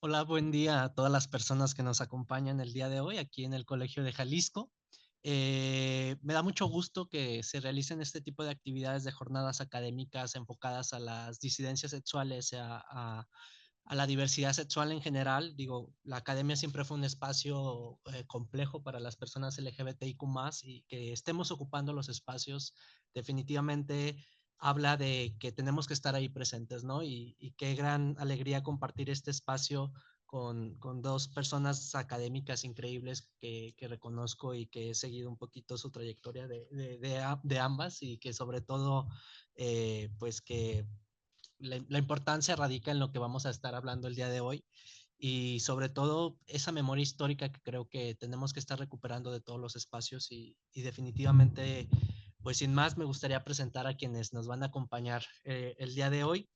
Hola, buen día a todas las personas que nos acompañan el día de hoy aquí en el Colegio de Jalisco. Me da mucho gusto que se realicen este tipo de actividades de jornadas académicas enfocadas a las disidencias sexuales, a la diversidad sexual en general. Digo, la academia siempre fue un espacio complejo para las personas LGBTIQ+, y que estemos ocupando los espacios definitivamente habla de que tenemos que estar ahí presentes, ¿no? Y qué gran alegría compartir este espacio con dos personas académicas increíbles que reconozco y que he seguido un poquito su trayectoria de ambas, y que sobre todo, pues que la importancia radica en lo que vamos a estar hablando el día de hoy, y sobre todo esa memoria histórica que creo que tenemos que estar recuperando de todos los espacios, y definitivamente, pues sin más, me gustaría presentar a quienes nos van a acompañar el día de hoy.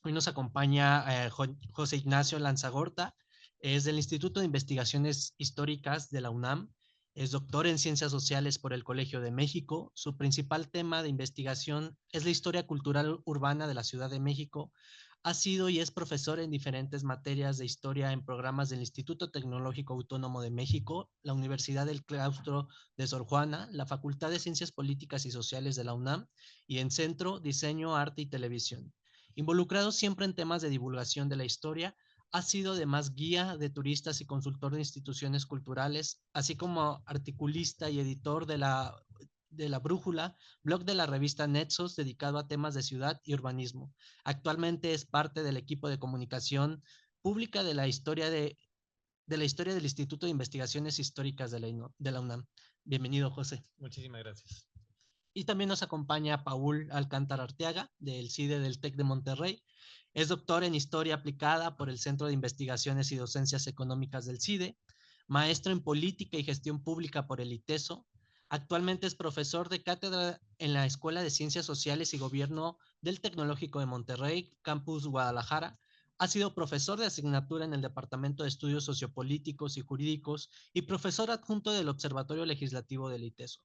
Hoy nos acompaña José Ignacio Lanzagorta, es del Instituto de Investigaciones Históricas de la UNAM, es doctor en Ciencias Sociales por el Colegio de México. Su principal tema de investigación es la historia cultural urbana de la Ciudad de México. Ha sido y es profesor en diferentes materias de historia en programas del Instituto Tecnológico Autónomo de México, la Universidad del Claustro de Sor Juana, la Facultad de Ciencias Políticas y Sociales de la UNAM, y en Centro, Diseño, Arte y Televisión. Involucrado siempre en temas de divulgación de la historia, ha sido además guía de turistas y consultor de instituciones culturales, así como articulista y editor de la Brújula, blog de la revista Nexos dedicado a temas de ciudad y urbanismo. Actualmente es parte del equipo de comunicación pública de la historia del Instituto de Investigaciones Históricas de la UNAM. Bienvenido, José. Muchísimas gracias. Y también nos acompaña Paul Alcántara Arteaga, del CIDE del TEC de Monterrey. Es doctor en Historia Aplicada por el Centro de Investigaciones y Docencias Económicas del CIDE, maestro en Política y Gestión Pública por el ITESO. Actualmente es profesor de cátedra en la Escuela de Ciencias Sociales y Gobierno del Tecnológico de Monterrey, Campus Guadalajara. Ha sido profesor de asignatura en el Departamento de Estudios Sociopolíticos y Jurídicos y profesor adjunto del Observatorio Legislativo del ITESO.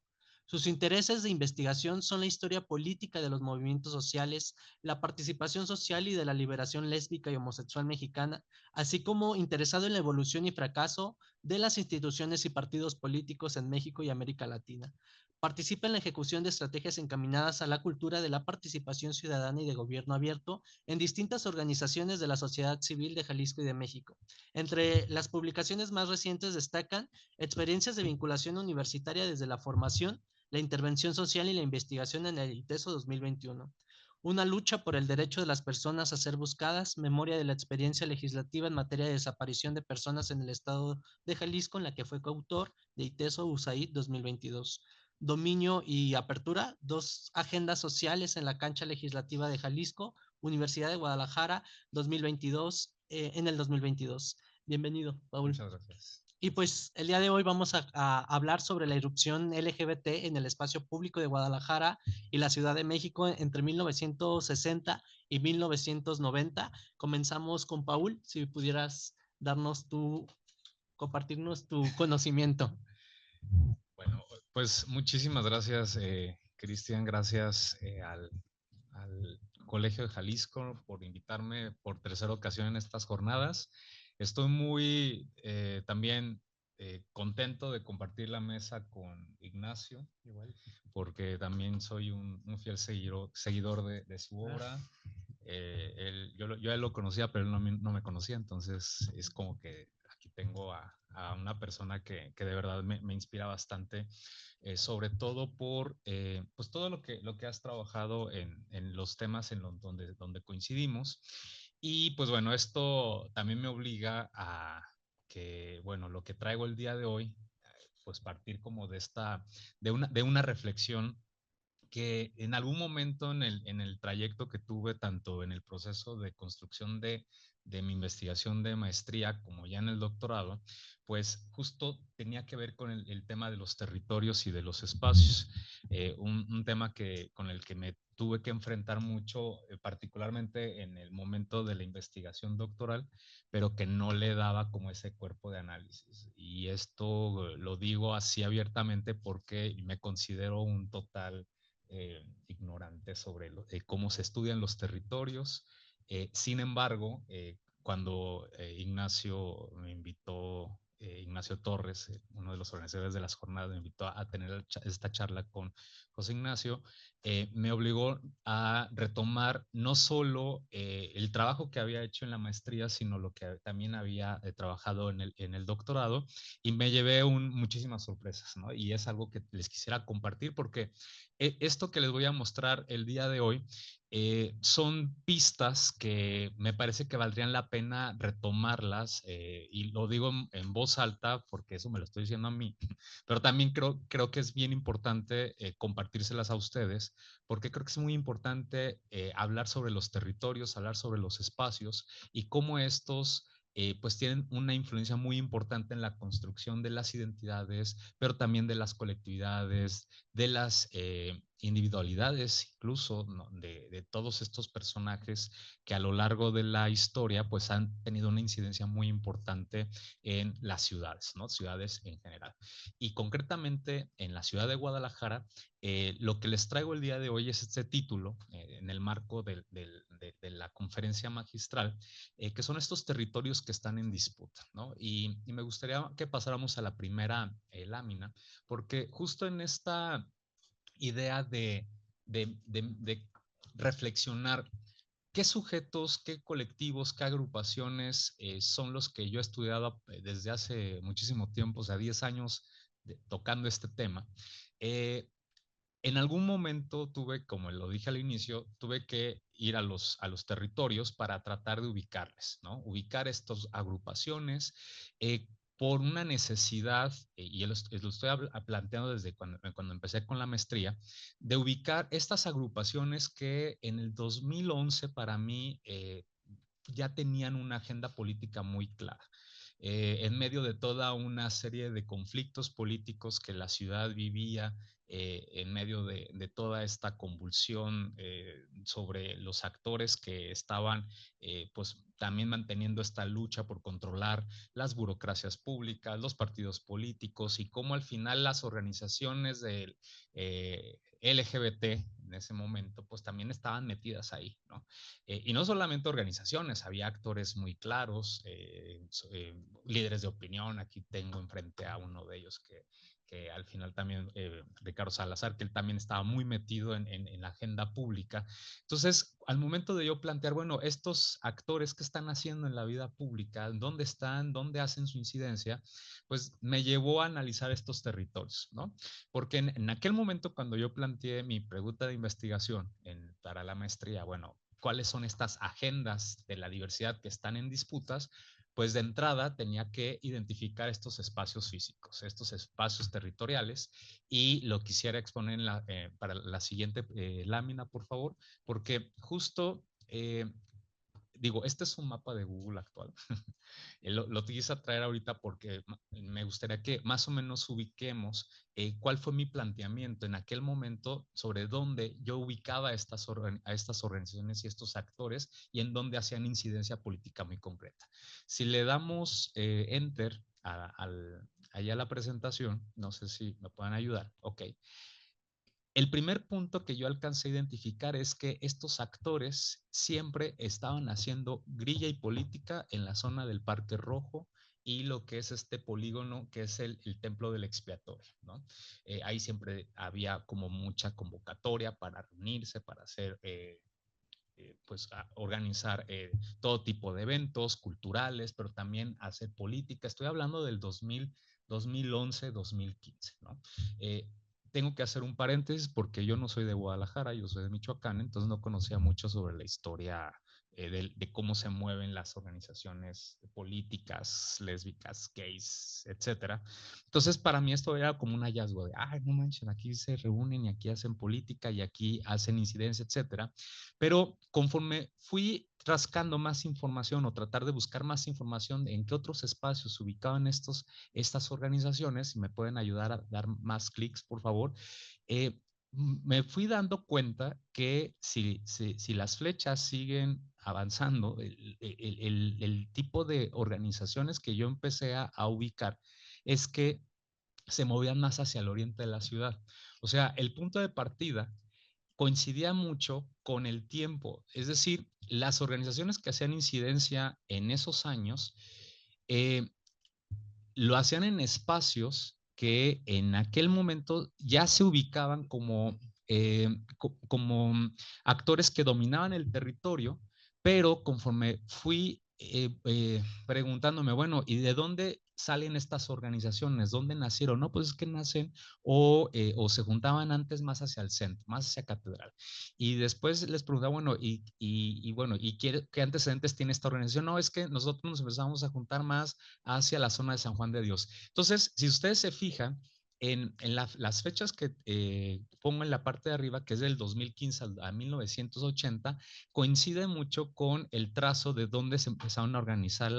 Sus intereses de investigación son la historia política de los movimientos sociales, la participación social y de la liberación lésbica y homosexual mexicana, así como interesado en la evolución y fracaso de las instituciones y partidos políticos en México y América Latina. Participa en la ejecución de estrategias encaminadas a la cultura de la participación ciudadana y de gobierno abierto en distintas organizaciones de la sociedad civil de Jalisco y de México. Entre las publicaciones más recientes destacan experiencias de vinculación universitaria desde la formación, la intervención social y la investigación en el ITESO 2021. Una lucha por el derecho de las personas a ser buscadas, memoria de la experiencia legislativa en materia de desaparición de personas en el estado de Jalisco, en la que fue coautor de ITESO USAID 2022. Dominio y apertura, dos agendas sociales en la cancha legislativa de Jalisco, Universidad de Guadalajara 2022, en el 2022. Bienvenido, Paul. Muchas gracias. Y pues el día de hoy vamos a hablar sobre la irrupción LGBT en el espacio público de Guadalajara y la Ciudad de México entre 1960 y 1990. Comenzamos con Paul, si pudieras compartirnos tu conocimiento. Bueno, pues muchísimas gracias, Cristian. Gracias al Colegio de Jalisco por invitarme por tercera ocasión en estas jornadas. Estoy muy también contento de compartir la mesa con Ignacio, igual, porque también soy un fiel seguidor de su obra. Yo a él lo conocía, pero él no me conocía, entonces es como que aquí tengo a una persona que de verdad me inspira bastante, sobre todo por pues todo lo que has trabajado en los temas donde coincidimos. Y pues bueno, esto también me obliga a que, bueno, lo que traigo el día de hoy, pues partir como de una reflexión que en algún momento en el trayecto que tuve, tanto en el proceso de construcción de mi investigación de maestría como ya en el doctorado, pues justo tenía que ver con el tema de los territorios y de los espacios, un tema con el que me tuve que enfrentar mucho, particularmente en el momento de la investigación doctoral, pero que no le daba como ese cuerpo de análisis. Y esto lo digo así abiertamente porque me considero un total ignorante sobre cómo se estudian los territorios. Sin embargo, cuando Ignacio me invitó, Ignacio Torres, uno de los organizadores de las jornadas, me invitó a tener esta charla con José Ignacio, me obligó a retomar no solo el trabajo que había hecho en la maestría, sino lo que también había trabajado en el doctorado, y me llevé muchísimas sorpresas, ¿no? Y es algo que les quisiera compartir porque esto que les voy a mostrar el día de hoy son pistas que me parece que valdrían la pena retomarlas, y lo digo en voz alta porque eso me lo estoy diciendo a mí, pero también creo que es bien importante compartírselas a ustedes, porque creo que es muy importante hablar sobre los territorios, hablar sobre los espacios y cómo estos pues tienen una influencia muy importante en la construcción de las identidades, pero también de las colectividades, de las individualidades incluso, ¿no? De todos estos personajes que a lo largo de la historia pues han tenido una incidencia muy importante en las ciudades, ¿no? Ciudades en general. Y concretamente en la ciudad de Guadalajara, lo que les traigo el día de hoy es este título en el marco de la conferencia magistral, que son estos territorios que están en disputa, ¿no? Y me gustaría que pasáramos a la primera lámina, porque justo en esta idea de reflexionar qué sujetos, qué colectivos, qué agrupaciones son los que yo he estudiado desde hace muchísimo tiempo, o sea, 10 años tocando este tema. Eh, en algún momento tuve, como lo dije al inicio, tuve que ir a los territorios para tratar de ubicarles, ¿no? Ubicar estas agrupaciones por una necesidad, y lo estoy planteando desde cuando empecé con la maestría, de ubicar estas agrupaciones que en el 2011 para mí ya tenían una agenda política muy clara. En medio de toda una serie de conflictos políticos que la ciudad vivía, en medio de toda esta convulsión sobre los actores que estaban pues también manteniendo esta lucha por controlar las burocracias públicas, los partidos políticos y cómo al final las organizaciones del LGBT en ese momento pues también estaban metidas ahí, ¿no? Y no solamente organizaciones, había actores muy claros, líderes de opinión. Aquí tengo enfrente a uno de ellos que al final también, Ricardo Salazar, que él también estaba muy metido en la agenda pública. Entonces, al momento de yo plantear, bueno, estos actores que están haciendo en la vida pública, dónde están, dónde hacen su incidencia, pues me llevó a analizar estos territorios, ¿no? Porque en aquel momento cuando yo planteé mi pregunta de investigación para la maestría, bueno, cuáles son estas agendas de la diversidad que están en disputas, pues de entrada tenía que identificar estos espacios físicos, estos espacios territoriales, y lo quisiera exponer para la siguiente lámina, por favor, porque justo digo, este es un mapa de Google actual. Lo quise traer ahorita porque me gustaría que más o menos ubiquemos cuál fue mi planteamiento en aquel momento sobre dónde yo ubicaba a estas organizaciones y estos actores y en dónde hacían incidencia política muy concreta. Si le damos enter allá a la presentación, no sé si me pueden ayudar. Ok. El primer punto que yo alcancé a identificar es que estos actores siempre estaban haciendo grilla y política en la zona del Parque Rojo y lo que es este polígono que es el Templo del Expiatorio, ¿no? Ahí siempre había como mucha convocatoria para reunirse, para hacer pues organizar todo tipo de eventos culturales, pero también hacer política. Estoy hablando del 2011, 2015, ¿no? Tengo que hacer un paréntesis porque yo no soy de Guadalajara, yo soy de Michoacán, entonces no conocía mucho sobre la historia de cómo se mueven las organizaciones políticas, lésbicas, gays, etcétera. Entonces, para mí esto era como un hallazgo de, ay, no manches, aquí se reúnen y aquí hacen política y aquí hacen incidencia, etcétera. Pero conforme fui rascando más información o tratar de buscar más información en qué otros espacios se ubicaban estas organizaciones, si me pueden ayudar a dar más clics, por favor, eh, me fui dando cuenta que si las flechas siguen avanzando, el tipo de organizaciones que yo empecé a ubicar es que se movían más hacia el oriente de la ciudad. O sea, el punto de partida coincidía mucho con el tiempo. Es decir, las organizaciones que hacían incidencia en esos años eh, lo hacían en espacios que en aquel momento ya se ubicaban como actores que dominaban el territorio, pero conforme fui preguntándome, bueno, ¿y de dónde salen estas organizaciones? ¿Dónde nacieron? No, pues es que nacen o se juntaban antes más hacia el centro, más hacia Catedral. Y después les preguntaba, bueno, bueno, ¿qué antecedentes tiene esta organización? No, es que nosotros nos empezamos a juntar más hacia la zona de San Juan de Dios. Entonces, si ustedes se fijan, las fechas que pongo en la parte de arriba, que es del 2015 a 1980, coincide mucho con el trazo de dónde se empezaron a organizar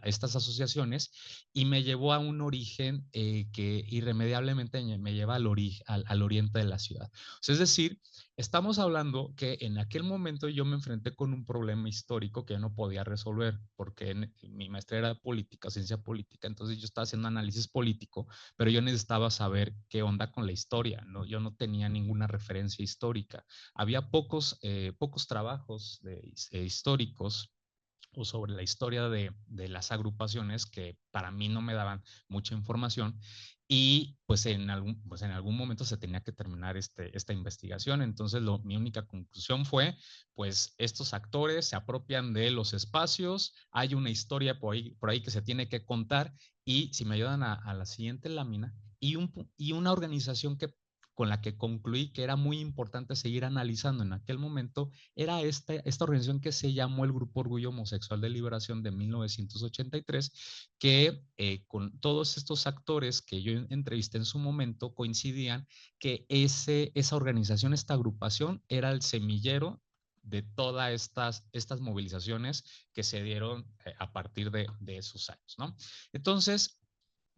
estas asociaciones y me llevó a un origen que irremediablemente me lleva al oriente de la ciudad. O sea, es decir, estamos hablando que en aquel momento yo me enfrenté con un problema histórico que yo no podía resolver, porque mi maestría era política, ciencia política, entonces yo estaba haciendo análisis político, pero yo necesitaba saber qué onda con la historia, ¿no? Yo no tenía ninguna referencia histórica. Había pocos trabajos históricos o sobre la historia de las agrupaciones que para mí no me daban mucha información y pues en algún momento se tenía que terminar esta investigación. Entonces mi única conclusión fue, pues estos actores se apropian de los espacios, hay una historia por ahí que se tiene que contar y si me ayudan a la siguiente lámina y una organización con la que concluí que era muy importante seguir analizando en aquel momento era esta organización que se llamó el Grupo Orgullo Homosexual de Liberación de 1983, que con todos estos actores que yo entrevisté en su momento coincidían que esa organización, esta agrupación, era el semillero de todas estas movilizaciones que se dieron a partir de esos años, ¿no? Entonces,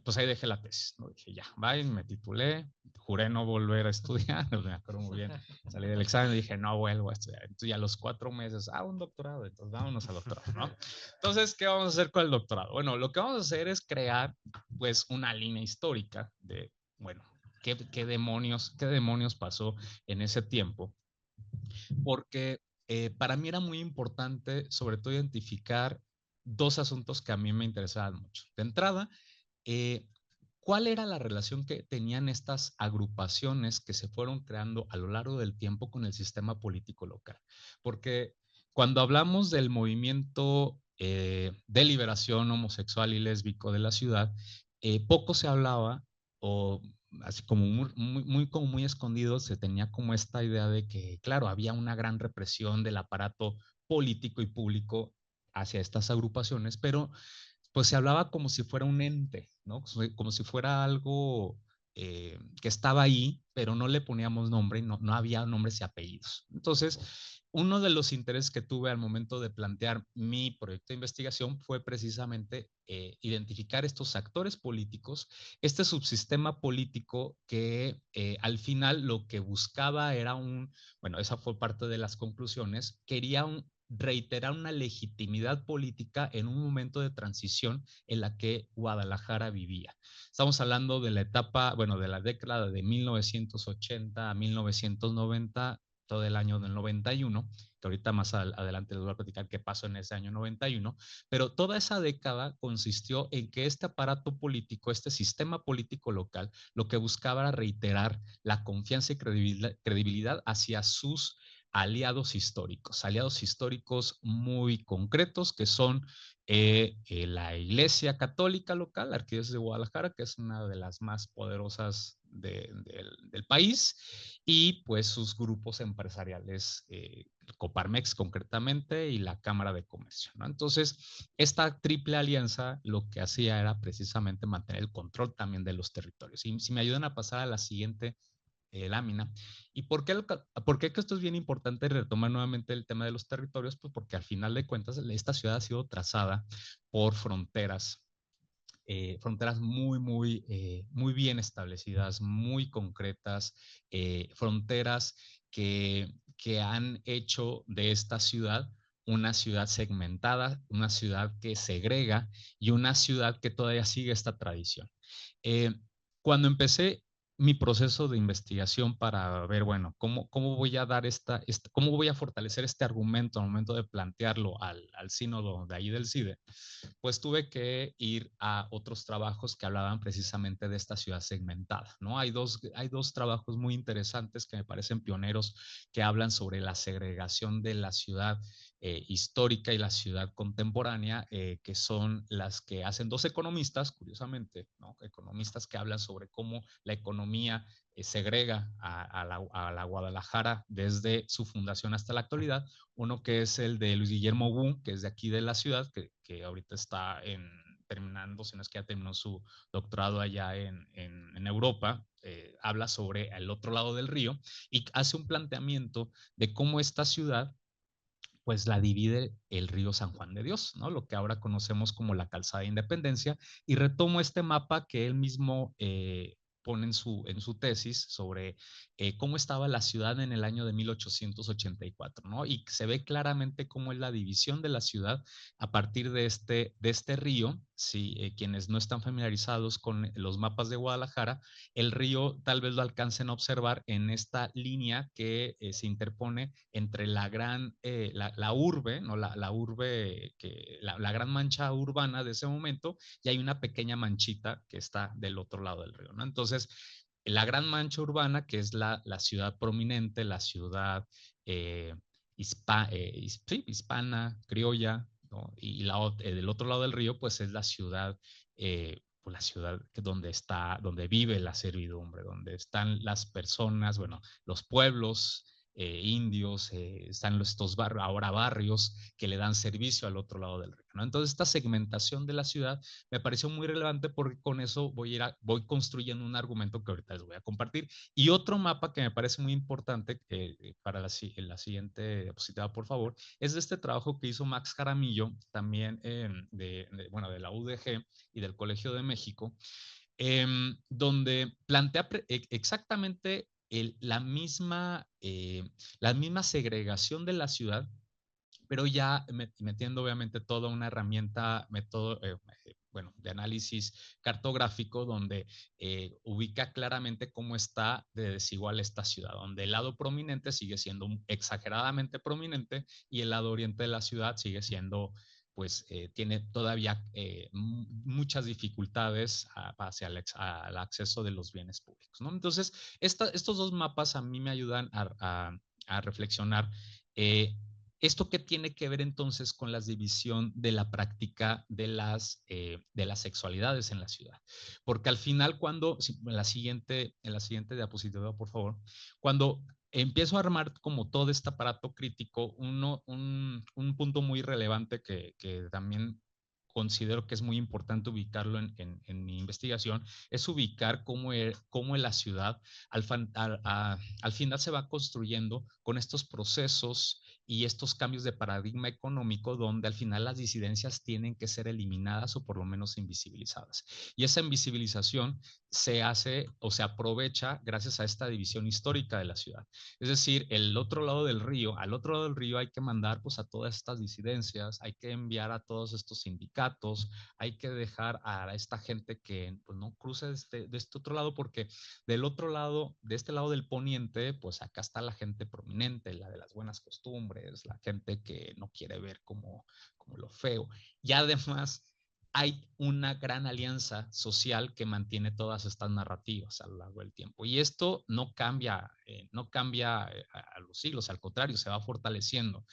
pues ahí dejé la tesis, ¿no? Dije, ya, bye, me titulé, juré no volver a estudiar, me acuerdo muy bien, salí del examen y dije, no vuelvo a estudiar. Entonces ya a los 4 meses, un doctorado, entonces vámonos al doctorado, ¿no? Entonces, ¿qué vamos a hacer con el doctorado? Bueno, lo que vamos a hacer es crear, pues, una línea histórica de, bueno, qué demonios pasó en ese tiempo? Porque para mí era muy importante, sobre todo, identificar dos asuntos que a mí me interesaban mucho. De entrada, eh, ¿cuál era la relación que tenían estas agrupaciones que se fueron creando a lo largo del tiempo con el sistema político local? Porque cuando hablamos del movimiento de liberación homosexual y lésbico de la ciudad, poco se hablaba o así como como muy escondido se tenía como esta idea de que, claro, había una gran represión del aparato político y público hacia estas agrupaciones, pero pues se hablaba como si fuera un ente, ¿no? Como si fuera algo que estaba ahí, pero no le poníamos nombre, no había nombres y apellidos. Entonces, uno de los intereses que tuve al momento de plantear mi proyecto de investigación fue precisamente identificar estos actores políticos, este subsistema político que al final lo que buscaba era bueno, esa fue parte de las conclusiones, quería reiterar una legitimidad política en un momento de transición en la que Guadalajara vivía. Estamos hablando de la etapa, bueno, de la década de 1980 a 1990, todo el año del 91, que ahorita más adelante les voy a platicar qué pasó en ese año 91, pero toda esa década consistió en que este aparato político, este sistema político local, lo que buscaba era reiterar la confianza y credibilidad hacia sus aliados históricos muy concretos que son la Iglesia Católica local, la Arquidiócesis de Guadalajara, que es una de las más poderosas del país, y pues sus grupos empresariales, Coparmex concretamente y la Cámara de Comercio, ¿no? Entonces, esta triple alianza lo que hacía era precisamente mantener el control también de los territorios. Y si me ayudan a pasar a la siguiente lámina. ¿Y por qué que esto es bien importante retomar nuevamente el tema de los territorios? Pues porque al final de cuentas esta ciudad ha sido trazada por fronteras muy bien establecidas, muy concretas, fronteras que han hecho de esta ciudad una ciudad segmentada, una ciudad que segrega y una ciudad que todavía sigue esta tradición. Eh, cuando empecé mi proceso de investigación para ver, bueno, cómo voy a dar cómo voy a fortalecer este argumento al momento de plantearlo al sínodo de ahí del CIDE, pues tuve que ir a otros trabajos que hablaban precisamente de esta ciudad segmentada, ¿no? Hay dos trabajos muy interesantes que me parecen pioneros que hablan sobre la segregación de la ciudad histórica y la ciudad contemporánea, que son las que hacen dos economistas, curiosamente, ¿no? Economistas que hablan sobre cómo la economía segrega a la Guadalajara desde su fundación hasta la actualidad. Uno que es el de Luis Guillermo Wu, que es de aquí de la ciudad, que ahorita está terminando, si no es que ya terminó su doctorado allá en Europa, habla sobre el otro lado del río y hace un planteamiento de cómo esta ciudad pues la divide el río San Juan de Dios, ¿no? Lo que ahora conocemos como la Calzada de Independencia, y retomo este mapa que él mismo pone en su tesis sobre cómo estaba la ciudad en el año de 1884, ¿no? Y se ve claramente cómo es la división de la ciudad a partir de este río. Si quienes no están familiarizados con los mapas de Guadalajara, el río tal vez lo alcancen a observar en esta línea que se interpone entre la urbe, ¿no? La urbe, la gran mancha urbana de ese momento, y hay una pequeña manchita que está del otro lado del río, ¿no? Entonces, la gran mancha urbana, que es la ciudad prominente, la ciudad eh, sí, hispana, criolla, ¿no? Y del otro lado del río, pues es pues la ciudad donde vive la servidumbre, donde están las personas, bueno, los pueblos indios, están estos barrios, ahora barrios que le dan servicio al otro lado del río, ¿no? Entonces, esta segmentación de la ciudad me pareció muy relevante porque con eso voy construyendo un argumento que ahorita les voy a compartir. Y otro mapa que me parece muy importante para la siguiente diapositiva, por favor, es de este trabajo que hizo Max Jaramillo, también bueno, de la UDG y del Colegio de México, donde plantea exactamente la misma segregación de la ciudad, pero ya metiendo obviamente toda una herramienta, bueno, de análisis cartográfico donde ubica claramente cómo está de desigual esta ciudad, donde el lado prominente sigue siendo exageradamente prominente y el lado oriente de la ciudad sigue siendo, pues tiene todavía muchas dificultades hacia al acceso de los bienes públicos, ¿no? Entonces, estos dos mapas a mí me ayudan a reflexionar eh, ¿esto qué tiene que ver entonces con la división de la práctica de las sexualidades en la ciudad? Porque al final, en la siguiente diapositiva, por favor, cuando empiezo a armar como todo este aparato crítico, un punto muy relevante que también considero que es muy importante ubicarlo en mi investigación, es ubicar cómo la ciudad al final se va construyendo con estos procesos y estos cambios de paradigma económico donde al final las disidencias tienen que ser eliminadas o por lo menos invisibilizadas. Y esa invisibilización se hace o se aprovecha gracias a esta división histórica de la ciudad. Es decir, al otro lado del río hay que mandar pues a todas estas disidencias, hay que enviar a todos estos sindicatos, hay que dejar a esta gente que pues, no cruce de este otro lado porque del otro lado, de este lado del poniente, pues acá está la gente prominente, la de las buenas costumbres, la gente que no quiere ver como lo feo. Y además hay una gran alianza social que mantiene todas estas narrativas a lo largo del tiempo. Y esto no cambia a los siglos, al contrario, se va fortaleciendo.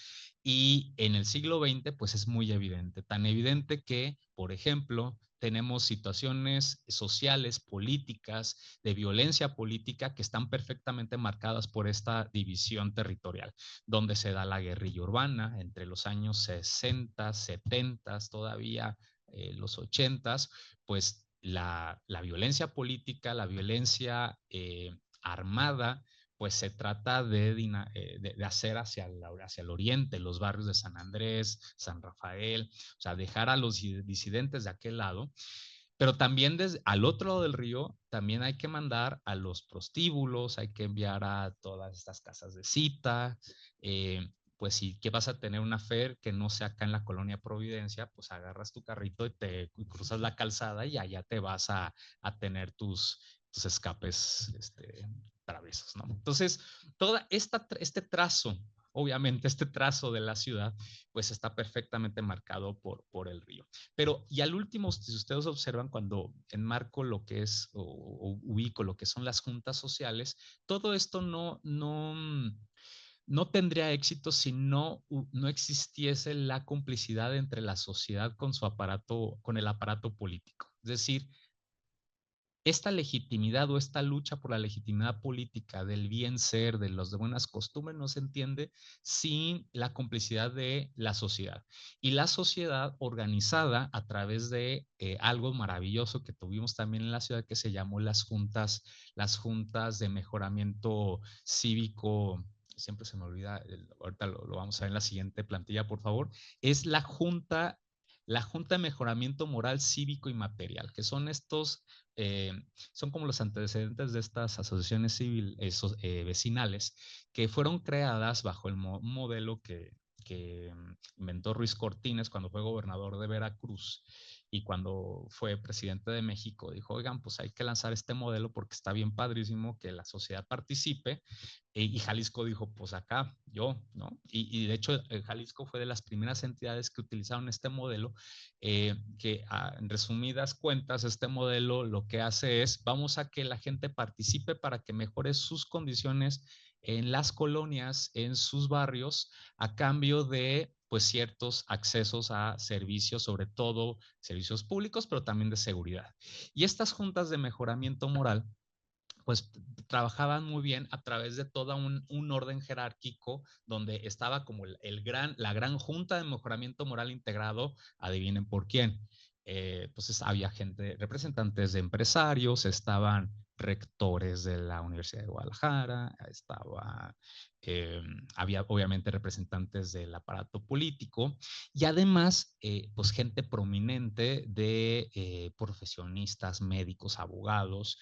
Y en el siglo XX, pues es muy evidente, tan evidente que, por ejemplo, tenemos situaciones sociales, políticas, de violencia política que están perfectamente marcadas por esta división territorial, donde se da la guerrilla urbana entre los años 60, 70, todavía los 80, pues la violencia política, la violencia armada, pues se trata de hacer hacia el oriente, los barrios de San Andrés, San Rafael, o sea, dejar a los disidentes de aquel lado, pero también al otro lado del río, también hay que mandar a los prostíbulos, hay que enviar a todas estas casas de cita, pues si que vas a tener una fer que no sea acá en la colonia Providencia, pues agarras tu carrito y cruzas la calzada y allá te vas a tener tus escapes travesos, ¿no? Entonces, este trazo, obviamente este trazo de la ciudad, pues está perfectamente marcado por el río. Pero, y al último, si ustedes observan, cuando enmarco lo que es, o ubico lo que son las juntas sociales, todo esto no tendría éxito si no existiese la complicidad entre la sociedad con su aparato, con el aparato político. Es decir, esta legitimidad o esta lucha por la legitimidad política del bien ser, de los de buenas costumbres, no se entiende sin la complicidad de la sociedad. Y la sociedad organizada a través de algo maravilloso que tuvimos también en la ciudad, que se llamó las juntas de mejoramiento cívico. Siempre se me olvida, ahorita lo vamos a ver en la siguiente plantilla, por favor. Es la Junta de Mejoramiento Moral, Cívico y Material, que son eh, son como los antecedentes de estas asociaciones vecinales que fueron creadas bajo el modelo que inventó Ruiz Cortines cuando fue gobernador de Veracruz, y cuando fue presidente de México dijo, oigan, pues hay que lanzar este modelo porque está bien padrísimo que la sociedad participe. Y Jalisco dijo, pues acá yo, ¿no? Y de hecho, Jalisco fue de las primeras entidades que utilizaron este modelo, que en resumidas cuentas, este modelo lo que hace es, vamos a que la gente participe para que mejore sus condiciones en las colonias, en sus barrios, a cambio de pues ciertos accesos a servicios, sobre todo servicios públicos, pero también de seguridad. Y estas juntas de mejoramiento moral pues trabajaban muy bien a través de todo un orden jerárquico donde estaba como la gran junta de mejoramiento moral integrado, adivinen por quién. Pues había gente, representantes de empresarios, estaban rectores de la Universidad de Guadalajara, eh, había obviamente representantes del aparato político y además pues gente prominente de profesionistas, médicos, abogados,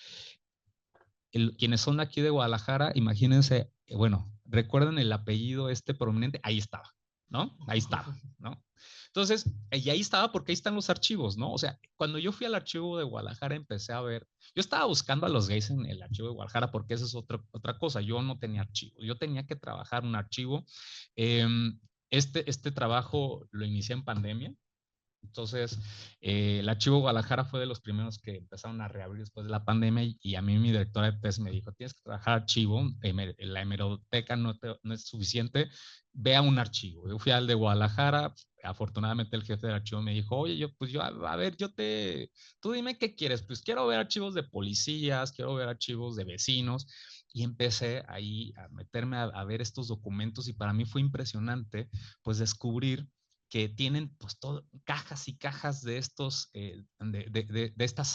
quienes son aquí de Guadalajara, imagínense, bueno, recuerden el apellido prominente, ahí estaba, ¿no? Ahí estaba, ¿no? Entonces, y ahí estaba porque ahí están los archivos, ¿no? O sea, cuando yo fui al archivo de Guadalajara empecé a ver, yo estaba buscando a los gays en el archivo de Guadalajara porque esa es otra cosa, yo no tenía archivo, yo tenía que trabajar un archivo. Eh, este trabajo lo inicié en pandemia. Entonces, el archivo Guadalajara fue de los primeros que empezaron a reabrir después de la pandemia, y a mí mi directora de tesis me dijo, tienes que trabajar archivo, la hemeroteca no es suficiente, ve a un archivo. Yo fui al de Guadalajara, afortunadamente el jefe del archivo me dijo, oye, a ver, tú dime qué quieres, pues quiero ver archivos de policías, quiero ver archivos de vecinos, y empecé ahí a meterme a ver estos documentos, y para mí fue impresionante pues descubrir que tienen pues cajas y cajas de estas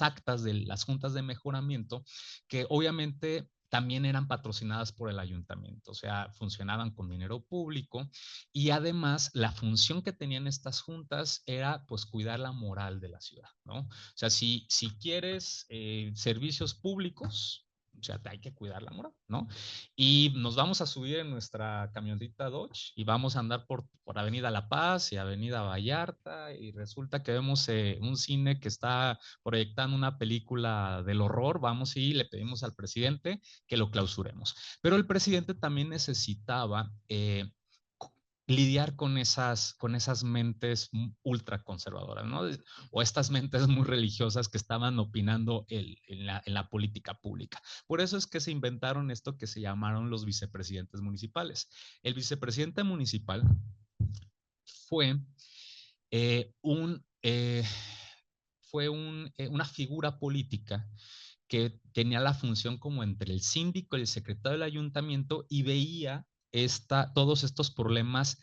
actas de las juntas de mejoramiento, que obviamente también eran patrocinadas por el ayuntamiento, o sea, funcionaban con dinero público, y además la función que tenían estas juntas era pues cuidar la moral de la ciudad, ¿no? O sea, si quieres servicios públicos, o sea, hay que cuidar la moral, ¿no? Y nos vamos a subir en nuestra camioneta Dodge y vamos a andar por Avenida La Paz y Avenida Vallarta, y resulta que vemos un cine que está proyectando una película del horror, vamos y le pedimos al presidente que lo clausuremos. Pero el presidente también necesitaba lidiar con esas mentes ultraconservadoras, ¿no? O estas mentes muy religiosas que estaban opinando en la política pública. Por eso es que se inventaron esto que se llamaron los vicepresidentes municipales. El vicepresidente municipal fue eh, un, eh, una figura política que tenía la función como entre el síndico y el secretario del ayuntamiento, y veía todos estos problemas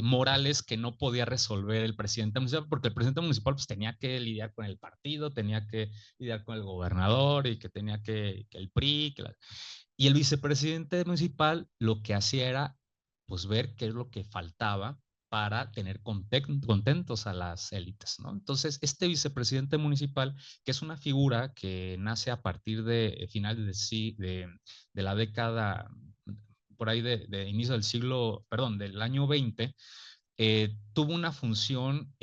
morales que no podía resolver el presidente municipal, porque el presidente municipal pues tenía que lidiar con el partido, tenía que lidiar con el gobernador, y que tenía que el PRI, y el vicepresidente municipal lo que hacía era pues ver qué es lo que faltaba para tener contentos a las élites, ¿no? Entonces, este vicepresidente municipal, que es una figura que nace a partir de finales de la década, por ahí de inicio del año 20, tuvo una función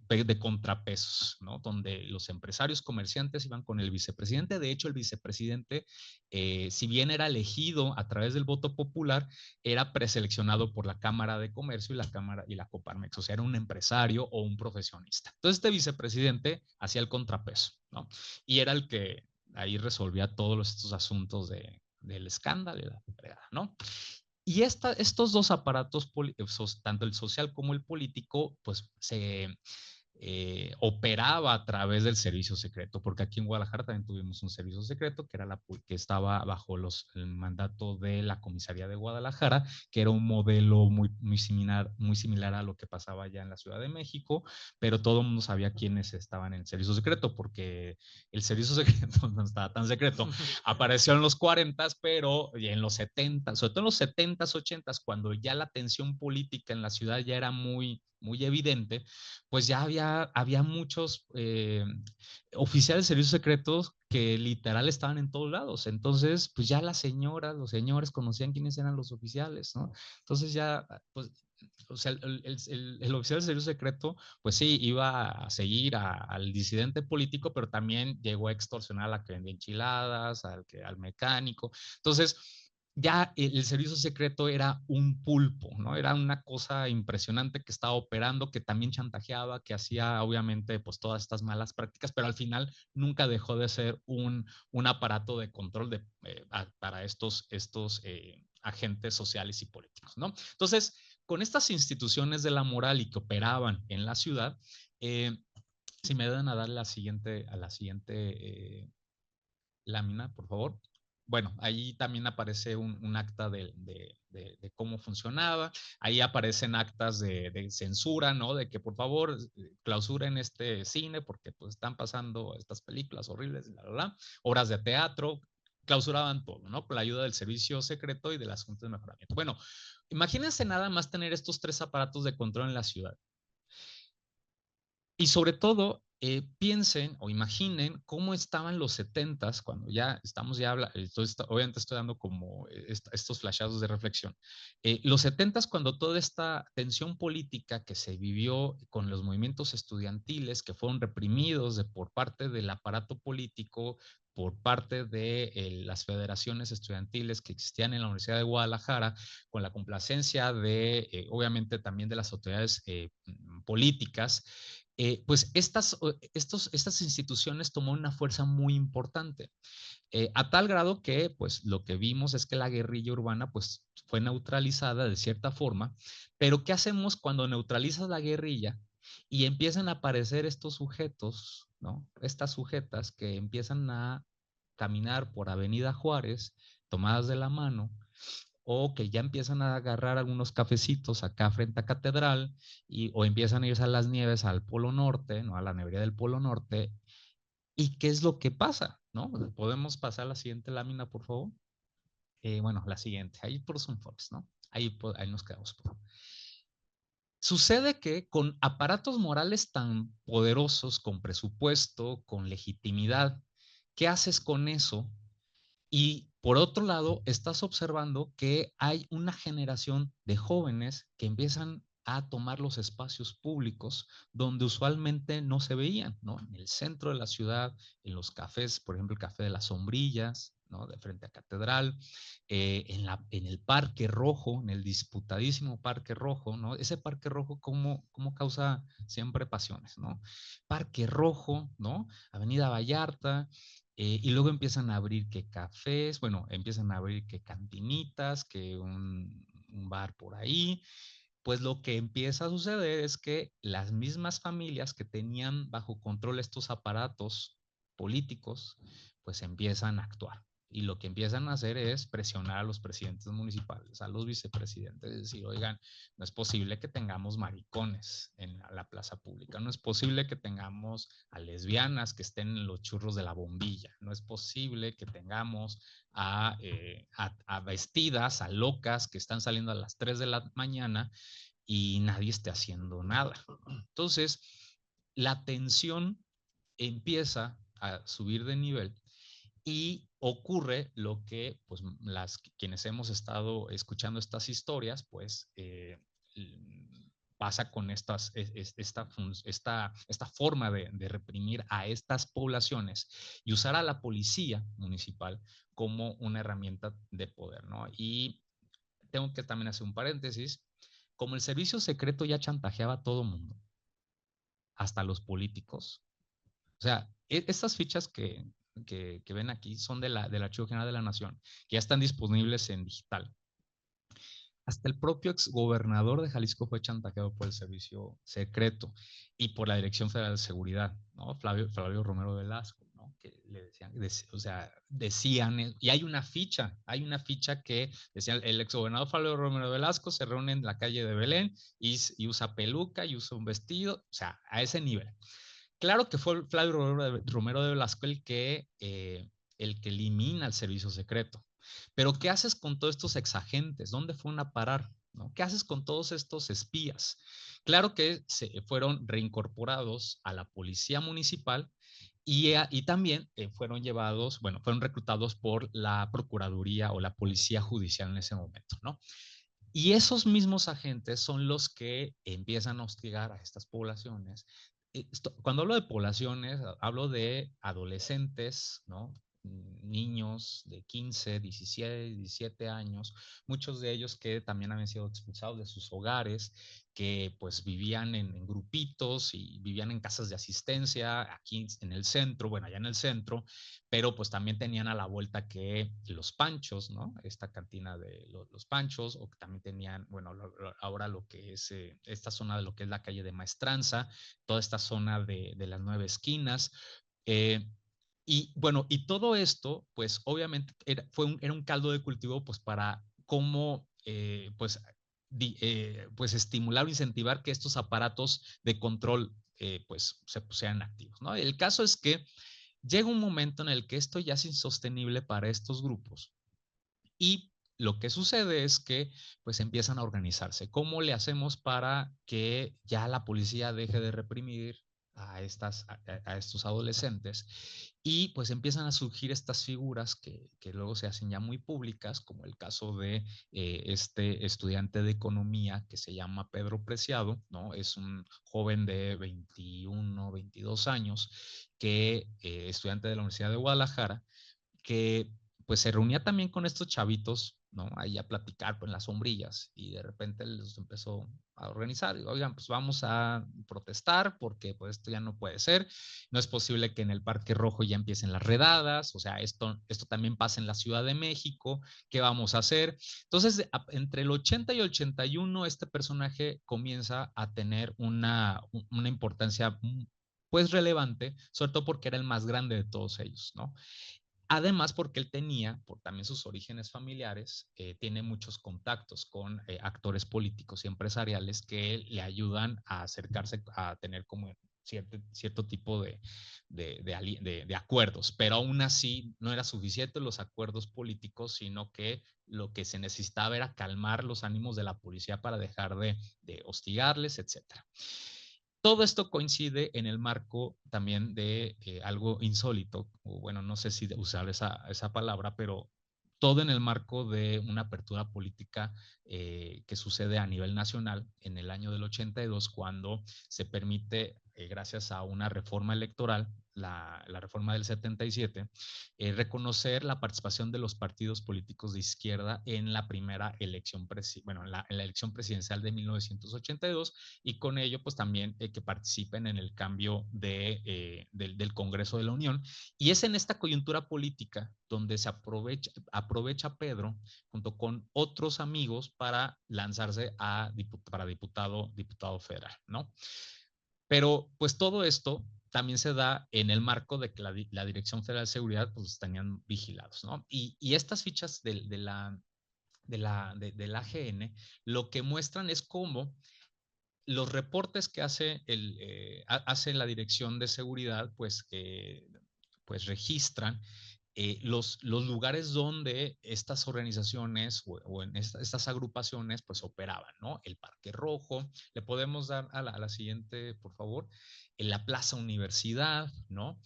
de contrapesos, ¿no? Donde los empresarios comerciantes iban con el vicepresidente. De hecho, el vicepresidente, si bien era elegido a través del voto popular, era preseleccionado por la Cámara de Comercio y la Coparmex, o sea, era un empresario o un profesionista. Entonces, este vicepresidente hacía el contrapeso, ¿no? Y era el que ahí resolvía todos estos asuntos del escándalo y la fregada, ¿no? Y estos dos aparatos, tanto el social como el político, pues operaba a través del servicio secreto, porque aquí en Guadalajara también tuvimos un servicio secreto que era que estaba bajo el mandato de la comisaría de Guadalajara, que era un modelo muy similar a lo que pasaba allá en la Ciudad de México, pero todo el mundo sabía quiénes estaban en el servicio secreto, porque el servicio secreto no estaba tan secreto, apareció en los 40, pero en los 70, sobre todo en los 70, 80, cuando ya la tensión política en la ciudad ya era muy evidente, pues ya había muchos oficiales de servicios secretos que literal estaban en todos lados. Entonces, pues ya las señoras, los señores conocían quiénes eran los oficiales, ¿no? Entonces ya, pues, o sea, el oficial de servicio secreto, pues sí, iba a seguir al disidente político, pero también llegó a extorsionar a la que vendía enchiladas, al mecánico. Entonces, ya el servicio secreto era un pulpo, ¿no? Era una cosa impresionante que estaba operando, que también chantajeaba, que hacía obviamente pues todas estas malas prácticas, pero al final nunca dejó de ser un aparato de control para estos agentes sociales y políticos, ¿no? Entonces, con estas instituciones de la moral y que operaban en la ciudad, si me dan a dar a la siguiente lámina, por favor. Bueno, ahí también aparece un acta de cómo funcionaba. Ahí aparecen actas de censura, ¿no? De que por favor clausuren este cine porque pues están pasando estas películas horribles, bla, bla, bla. Obras de teatro, clausuraban todo, ¿no? Con la ayuda del servicio secreto y de las juntas de mejoramiento. Bueno, imagínense nada más tener estos tres aparatos de control en la ciudad. Y sobre todo, piensen o imaginen cómo estaban los 70s cuando ya estamos ya obviamente estoy dando como estos flashados de reflexión. Los 70s cuando toda esta tensión política que se vivió con los movimientos estudiantiles que fueron reprimidos por parte del aparato político, por parte de las federaciones estudiantiles que existían en la Universidad de Guadalajara, con la complacencia obviamente también de las autoridades políticas, pues estas instituciones tomaron una fuerza muy importante, a tal grado que pues lo que vimos es que la guerrilla urbana pues fue neutralizada de cierta forma, pero ¿qué hacemos cuando neutralizas la guerrilla y empiezan a aparecer estos sujetos, ¿no? Estas sujetas que empiezan a caminar por Avenida Juárez tomadas de la mano, o que ya empiezan a agarrar algunos cafecitos acá frente a Catedral, o empiezan a irse a las nieves al Polo Norte, ¿no? A la nevería del Polo Norte. ¿Y qué es lo que pasa? ¿No? ¿Podemos pasar a la siguiente lámina, por favor? Bueno, la siguiente, ahí por Zoom Fox, ¿no? Ahí nos quedamos. Por favor. Sucede que con aparatos morales tan poderosos, con presupuesto, con legitimidad, ¿qué haces con eso? Y por otro lado, estás observando que hay una generación de jóvenes que empiezan a tomar los espacios públicos donde usualmente no se veían, ¿no? En el centro de la ciudad, en los cafés, por ejemplo, el Café de las Sombrillas, ¿no? De frente a Catedral, en el Parque Rojo, en el disputadísimo Parque Rojo, ¿no? Ese Parque Rojo, ¿cómo causa siempre pasiones, ¿no? Parque Rojo, ¿no? Avenida Vallarta, y luego empiezan a abrir que cafés, bueno, empiezan a abrir que cantinitas, que un bar por ahí. Pues lo que empieza a suceder es que las mismas familias que tenían bajo control estos aparatos políticos, pues empiezan a actuar. Y lo que empiezan a hacer es presionar a los presidentes municipales, a los vicepresidentes, es decir, oigan, no es posible que tengamos maricones en la plaza pública, no es posible que tengamos a lesbianas que estén en los churros de la bombilla, no es posible que tengamos a vestidas, a locas que están saliendo a las 3 de la mañana y nadie esté haciendo nada. Entonces, la tensión empieza a subir de nivel y ocurre lo que pues quienes hemos estado escuchando estas historias, pues pasa con esta forma de reprimir a estas poblaciones y usar a la policía municipal como una herramienta de poder, ¿no? Y tengo que también hacer un paréntesis, como el servicio secreto ya chantajeaba a todo mundo, hasta los políticos. O sea, estas fichas que ven aquí son del Archivo General de la Nación, que ya están disponibles en digital. Hasta el propio exgobernador de Jalisco fue chantajeado por el servicio secreto y por la Dirección Federal de Seguridad, ¿no? Flavio Romero Velasco, ¿no? Que le decían, o sea, decían, y hay una ficha que decía el exgobernador Flavio Romero Velasco se reúne en la calle de Belén y usa peluca y usa un vestido, o sea, a ese nivel. Claro que fue Flavio Romero de Velasco el que elimina el servicio secreto. Pero ¿qué haces con todos estos exagentes? ¿Dónde fueron a parar? ¿No? ¿Qué haces con todos estos espías? Claro que se fueron reincorporados a la policía municipal y también fueron llevados, bueno, fueron reclutados por la Procuraduría o la Policía Judicial en ese momento, ¿no? Y esos mismos agentes son los que empiezan a hostigar a estas poblaciones. Cuando hablo de poblaciones, hablo de adolescentes, ¿no? Niños de 15, 17, 17 años, muchos de ellos que también habían sido expulsados de sus hogares, que pues vivían en grupitos y vivían en casas de asistencia aquí en el centro, bueno, allá en el centro, pero pues también tenían a la vuelta que los Panchos, ¿no? Esta cantina de los Panchos, o que también tenían, bueno, ahora lo que es esta zona de lo que es la calle de Maestranza, toda esta zona de las Nueve Esquinas. Eh, y bueno, y todo esto, pues obviamente era un caldo de cultivo, pues para cómo, pues estimular o incentivar que estos aparatos de control, pues sean activos, ¿no? El caso es que llega un momento en el que esto ya es insostenible para estos grupos y lo que sucede es que pues empiezan a organizarse. ¿Cómo le hacemos para que ya la policía deje de reprimir a estos adolescentes? Y pues empiezan a surgir estas figuras que luego se hacen ya muy públicas, como el caso de este estudiante de economía que se llama Pedro Preciado, ¿no? Es un joven de 21, 22 años, que estudiante de la Universidad de Guadalajara, que pues se reunía también con estos chavitos, ¿no? Ahí a platicar pues, en las sombrillas y de repente los empezó a organizar. Y, oigan, pues vamos a protestar porque pues esto ya no puede ser. No es posible que en el Parque Rojo ya empiecen las redadas. O sea, esto también pasa en la Ciudad de México. ¿Qué vamos a hacer? Entonces, entre el 80 y 81, este personaje comienza a tener una importancia pues relevante, sobre todo porque era el más grande de todos ellos, ¿no? Además, porque él tenía, por también sus orígenes familiares, tiene muchos contactos con actores políticos y empresariales que le ayudan a acercarse a tener como cierto tipo de acuerdos, pero aún así no era suficiente los acuerdos políticos, sino que lo que se necesitaba era calmar los ánimos de la policía para dejar de hostigarles, etcétera. Todo esto coincide en el marco también de algo insólito, o bueno, no sé si usar esa palabra, pero todo en el marco de una apertura política que sucede a nivel nacional en el año del 82, cuando se permite, gracias a una reforma electoral, la reforma del 77, reconocer la participación de los partidos políticos de izquierda en la primera elección, bueno, en la elección presidencial de 1982, y con ello pues también que participen en el cambio del Congreso de la Unión. Y es en esta coyuntura política donde se aprovecha Pedro junto con otros amigos para lanzarse para diputado federal, ¿no? Pero pues todo esto también se da en el marco de que la Dirección Federal de Seguridad pues tenían vigilados, ¿no? Y estas fichas del AGN lo que muestran es cómo los reportes que hace la Dirección de Seguridad, pues registran los lugares donde estas organizaciones o en estas agrupaciones pues operaban, ¿no? El Parque Rojo, le podemos dar a la siguiente, por favor, en la Plaza Universidad, ¿no?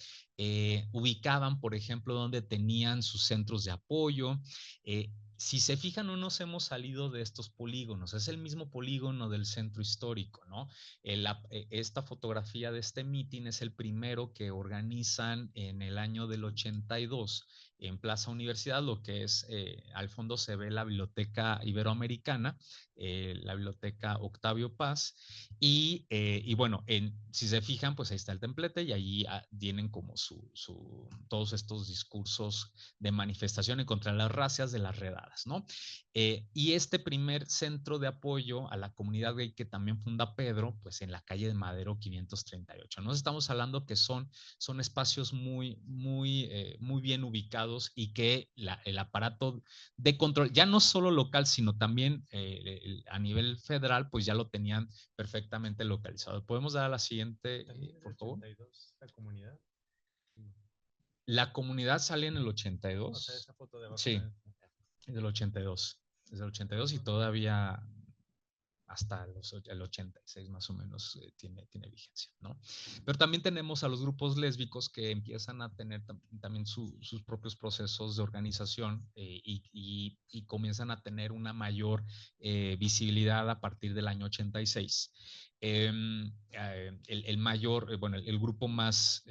Ubicaban, por ejemplo, donde tenían sus centros de apoyo, si se fijan, no nos hemos salido de estos polígonos, es el mismo polígono del centro histórico, ¿no? Esta fotografía de este meeting es el primero que organizan en el año del 82 en Plaza Universidad, lo que es, al fondo se ve la Biblioteca Iberoamericana, la Biblioteca Octavio Paz, y bueno, si se fijan, pues ahí está el templete y ahí tienen como todos estos discursos de manifestación en contra de las racias de las redadas, ¿no? Y este primer centro de apoyo a la comunidad gay que también funda Pedro, pues en la calle de Madero 538. Nos estamos hablando que son espacios muy bien ubicados y que el aparato de control, ya no solo local, sino también a nivel federal, pues ya lo tenían perfectamente localizado. ¿Podemos dar a la siguiente, por favor? 82, la comunidad. La comunidad sale en el 82. O sea, esa foto de abajo. Sí, es del 82. Es del 82 y todavía hasta el 86 más o menos tiene vigencia, ¿no? Pero también tenemos a los grupos lésbicos que empiezan a tener también sus propios procesos de organización y comienzan a tener una mayor visibilidad a partir del año 86. El mayor, bueno, el grupo más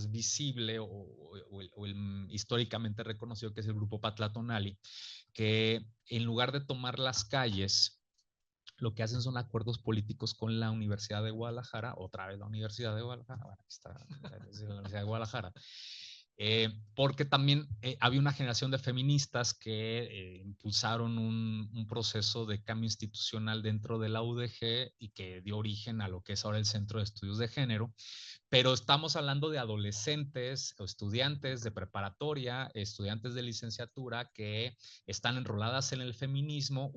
visible o el históricamente reconocido, que es el grupo Patlatonali, que en lugar de tomar las calles, lo que hacen son acuerdos políticos con la Universidad de Guadalajara, otra vez la Universidad de Guadalajara, bueno, aquí está la Universidad de Guadalajara, porque también había una generación de feministas que impulsaron un proceso de cambio institucional dentro de la UDG y que dio origen a lo que es ahora el Centro de Estudios de Género, pero estamos hablando de adolescentes o estudiantes de preparatoria, estudiantes de licenciatura que están enroladas en el feminismo,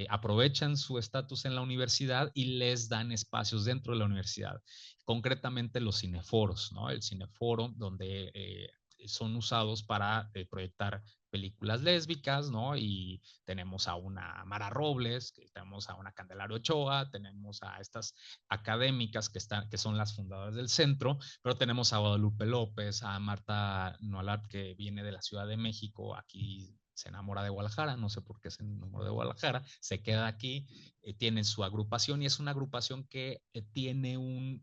aprovechan su estatus en la universidad y les dan espacios dentro de la universidad, concretamente los cineforos, ¿no? El cineforo donde son usados para proyectar películas lésbicas, ¿no? Y tenemos a una Mara Robles, tenemos a una Candelaria Ochoa, tenemos a estas académicas que son las fundadoras del centro, pero tenemos a Guadalupe López, a Marta Nualat, que viene de la Ciudad de México, aquí se enamora de Guadalajara, no sé por qué se enamora de Guadalajara, se queda aquí, tiene su agrupación y es una agrupación que tiene un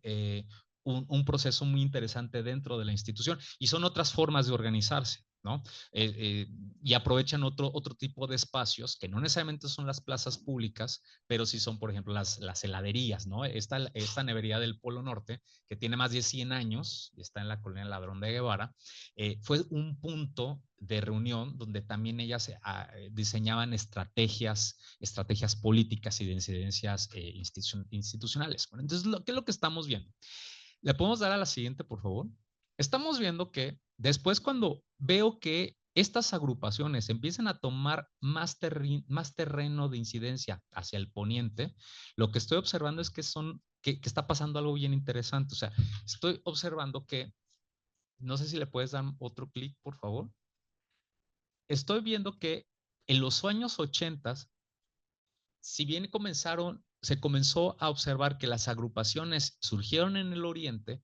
proceso muy interesante dentro de la institución y son otras formas de organizarse, ¿no? Y aprovechan otro tipo de espacios que no necesariamente son las plazas públicas, pero sí son, por ejemplo, las heladerías, ¿no? Esta nevería del Polo Norte, que tiene más de 100 años, y está en la colonia Ladrón de Guevara, fue un punto de reunión donde también ellas diseñaban estrategias políticas y de incidencias institucionales. Bueno, entonces, ¿qué es lo que estamos viendo? ¿Le podemos dar a la siguiente, por favor? Estamos viendo que después, cuando veo que estas agrupaciones empiezan a tomar más terreno de incidencia hacia el poniente, lo que estoy observando es que está pasando algo bien interesante. O sea, estoy observando que, no sé si le puedes dar otro clic, por favor. Estoy viendo que en los años 80, si bien se comenzó a observar que las agrupaciones surgieron en el oriente,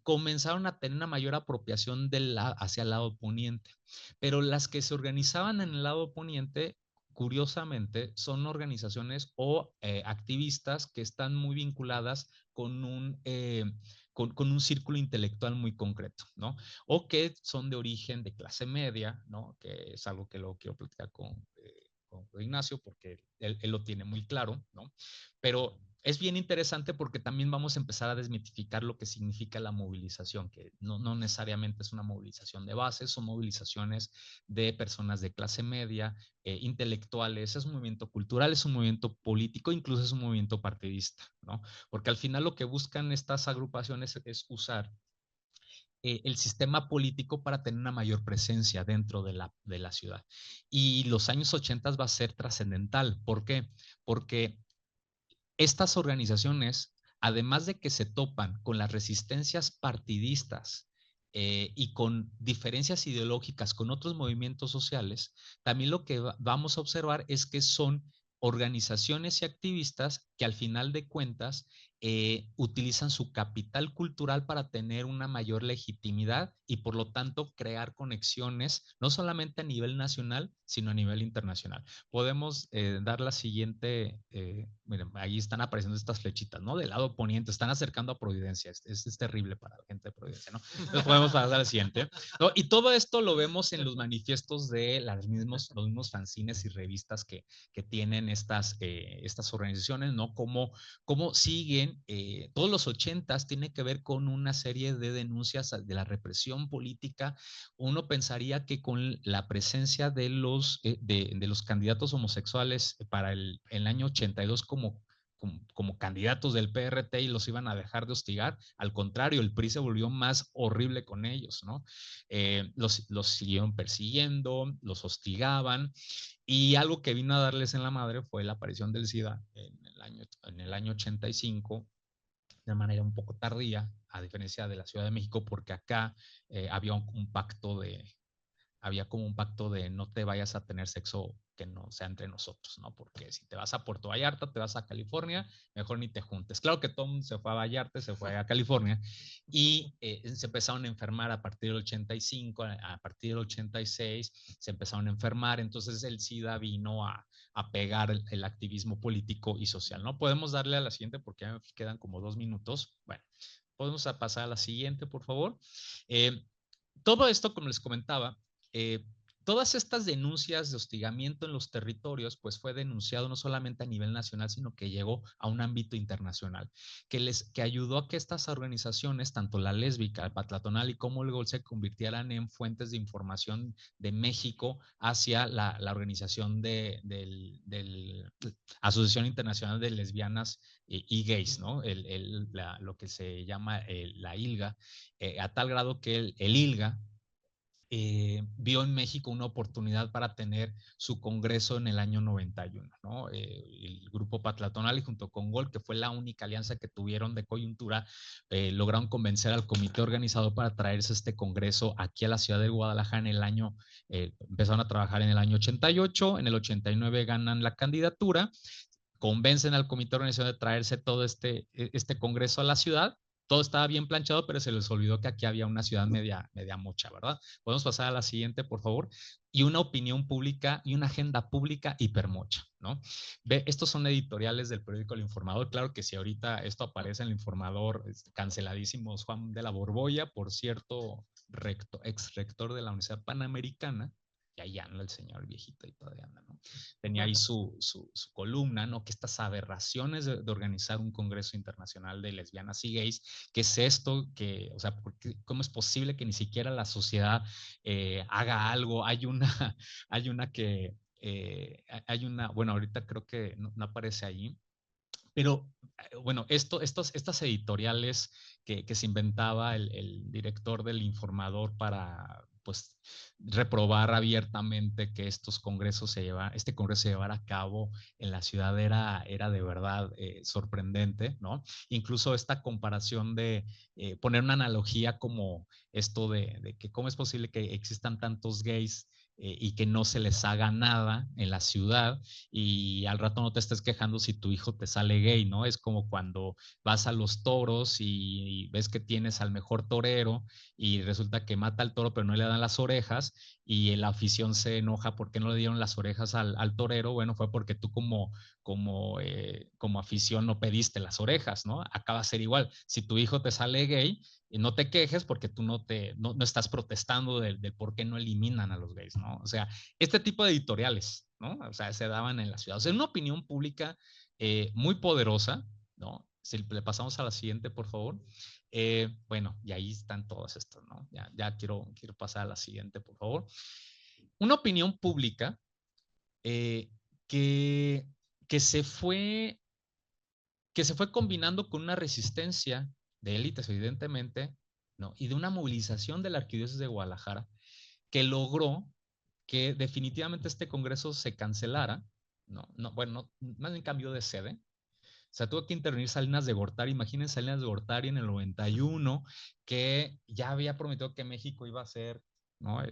comenzaron a tener una mayor apropiación hacia el lado poniente. Pero las que se organizaban en el lado poniente, curiosamente, son organizaciones o activistas que están muy vinculadas con con un círculo intelectual muy concreto, ¿no? O que son de origen de clase media, ¿no? Que es algo que luego quiero platicar con Ignacio, porque él lo tiene muy claro, ¿no? Pero es bien interesante porque también vamos a empezar a desmitificar lo que significa la movilización, que no necesariamente es una movilización de base, son movilizaciones de personas de clase media, intelectuales, es un movimiento cultural, es un movimiento político, incluso es un movimiento partidista, ¿no? Porque al final lo que buscan estas agrupaciones es usar el sistema político para tener una mayor presencia dentro de la ciudad. Y los años 80 va a ser trascendental. ¿Por qué? Porque estas organizaciones, además de que se topan con las resistencias partidistas y con diferencias ideológicas con otros movimientos sociales, también lo que vamos a observar es que son organizaciones y activistas que al final de cuentas utilizan su capital cultural para tener una mayor legitimidad y por lo tanto crear conexiones, no solamente a nivel nacional, sino a nivel internacional. Podemos dar la siguiente, miren, ahí están apareciendo estas flechitas, ¿no? Del lado poniente, están acercando a Providencia, es terrible para la gente de Providencia, ¿no? Entonces podemos pasar al siguiente, ¿no? Y todo esto lo vemos en los manifiestos de los mismos fanzines y revistas que tienen estas organizaciones, ¿no? Cómo siguen, todos los 80s tiene que ver con una serie de denuncias de la represión política. Uno pensaría que con la presencia de los candidatos homosexuales para el año 82 como candidatos del PRT y los iban a dejar de hostigar. Al contrario, el PRI se volvió más horrible con ellos, ¿no? Los siguieron persiguiendo, los hostigaban, y algo que vino a darles en la madre fue la aparición del SIDA en el año 85, de manera un poco tardía, a diferencia de la Ciudad de México, porque acá había había como un pacto de no te vayas a tener sexo que no sea entre nosotros, ¿no? Porque si te vas a Puerto Vallarta, te vas a California, mejor ni te juntes. Claro que todo el mundo se fue a Vallarta, se fue a California, y se empezaron a enfermar a partir del 85, a partir del 86, se empezaron a enfermar, entonces el SIDA vino a pegar el activismo político y social, ¿no? Podemos darle a la siguiente porque ya me quedan como 2 minutos. Bueno, podemos pasar a la siguiente, por favor. Todo esto, como les comentaba, todas estas denuncias de hostigamiento en los territorios, pues fue denunciado no solamente a nivel nacional, sino que llegó a un ámbito internacional, que ayudó a que estas organizaciones, tanto la lésbica, el patlatonal y como el GOL, se convirtieran en fuentes de información de México hacia la organización de Asociación Internacional de Lesbianas y Gays, ¿no? Lo que se llama la ILGA, a tal grado que el ILGA vio en México una oportunidad para tener su congreso en el año 91, ¿no? El grupo Patlatonal, junto con GOL, que fue la única alianza que tuvieron de coyuntura, lograron convencer al comité organizador para traerse este congreso aquí a la ciudad de Guadalajara en el año, empezaron a trabajar en el año 88, en el 89 ganan la candidatura, convencen al comité organizador de traerse todo este congreso a la ciudad. Todo estaba bien planchado, pero se les olvidó que aquí había una ciudad media mocha, ¿verdad? Podemos pasar a la siguiente, por favor. Y una opinión pública y una agenda pública hipermocha, ¿no? Estos son editoriales del periódico El Informador. Claro que si ahorita esto aparece en El Informador, canceladísimos Juan de la Borbolla, por cierto, ex rector de la Universidad Panamericana, y ahí anda el señor viejito y todavía anda, ¿no? Tenía ahí su columna, ¿no? Que estas aberraciones de organizar un congreso internacional de lesbianas y gays, ¿qué es esto? O sea, ¿cómo es posible que ni siquiera la sociedad haga algo? Hay una, bueno, ahorita creo que no aparece ahí, pero bueno, estas editoriales que se inventaba el director del Informador para, pues, reprobar abiertamente que este congreso se llevara a cabo en la ciudad era de verdad sorprendente, ¿no? Incluso esta comparación de poner una analogía como esto de que cómo es posible que existan tantos gays y que no se les haga nada en la ciudad, y al rato no te estés quejando si tu hijo te sale gay, ¿no? Es como cuando vas a los toros y ves que tienes al mejor torero y resulta que mata al toro pero no le dan las orejas, y la afición se enoja porque no le dieron las orejas al torero. Bueno, fue porque tú como afición no pediste las orejas, ¿no? Acaba de ser igual. Si tu hijo te sale gay, y no te quejes porque tú no estás protestando del por qué no eliminan a los gays, ¿no? O sea, este tipo de editoriales, ¿no? O sea, se daban en la ciudad. O sea, una opinión pública muy poderosa, ¿no? Si le pasamos a la siguiente, por favor. Bueno, y ahí están todas estas, ¿no? Ya quiero pasar a la siguiente, por favor. Una opinión pública eh, que, que se fue combinando con una resistencia de élites, evidentemente, ¿no? Y de una movilización de la Arquidiócesis de Guadalajara que logró que definitivamente este congreso se cancelara, bueno, más bien cambió de sede. O sea, tuvo que intervenir Salinas de Gortari. Imagínense Salinas de Gortari en el 91, que ya había prometido que México iba a ser, ¿no?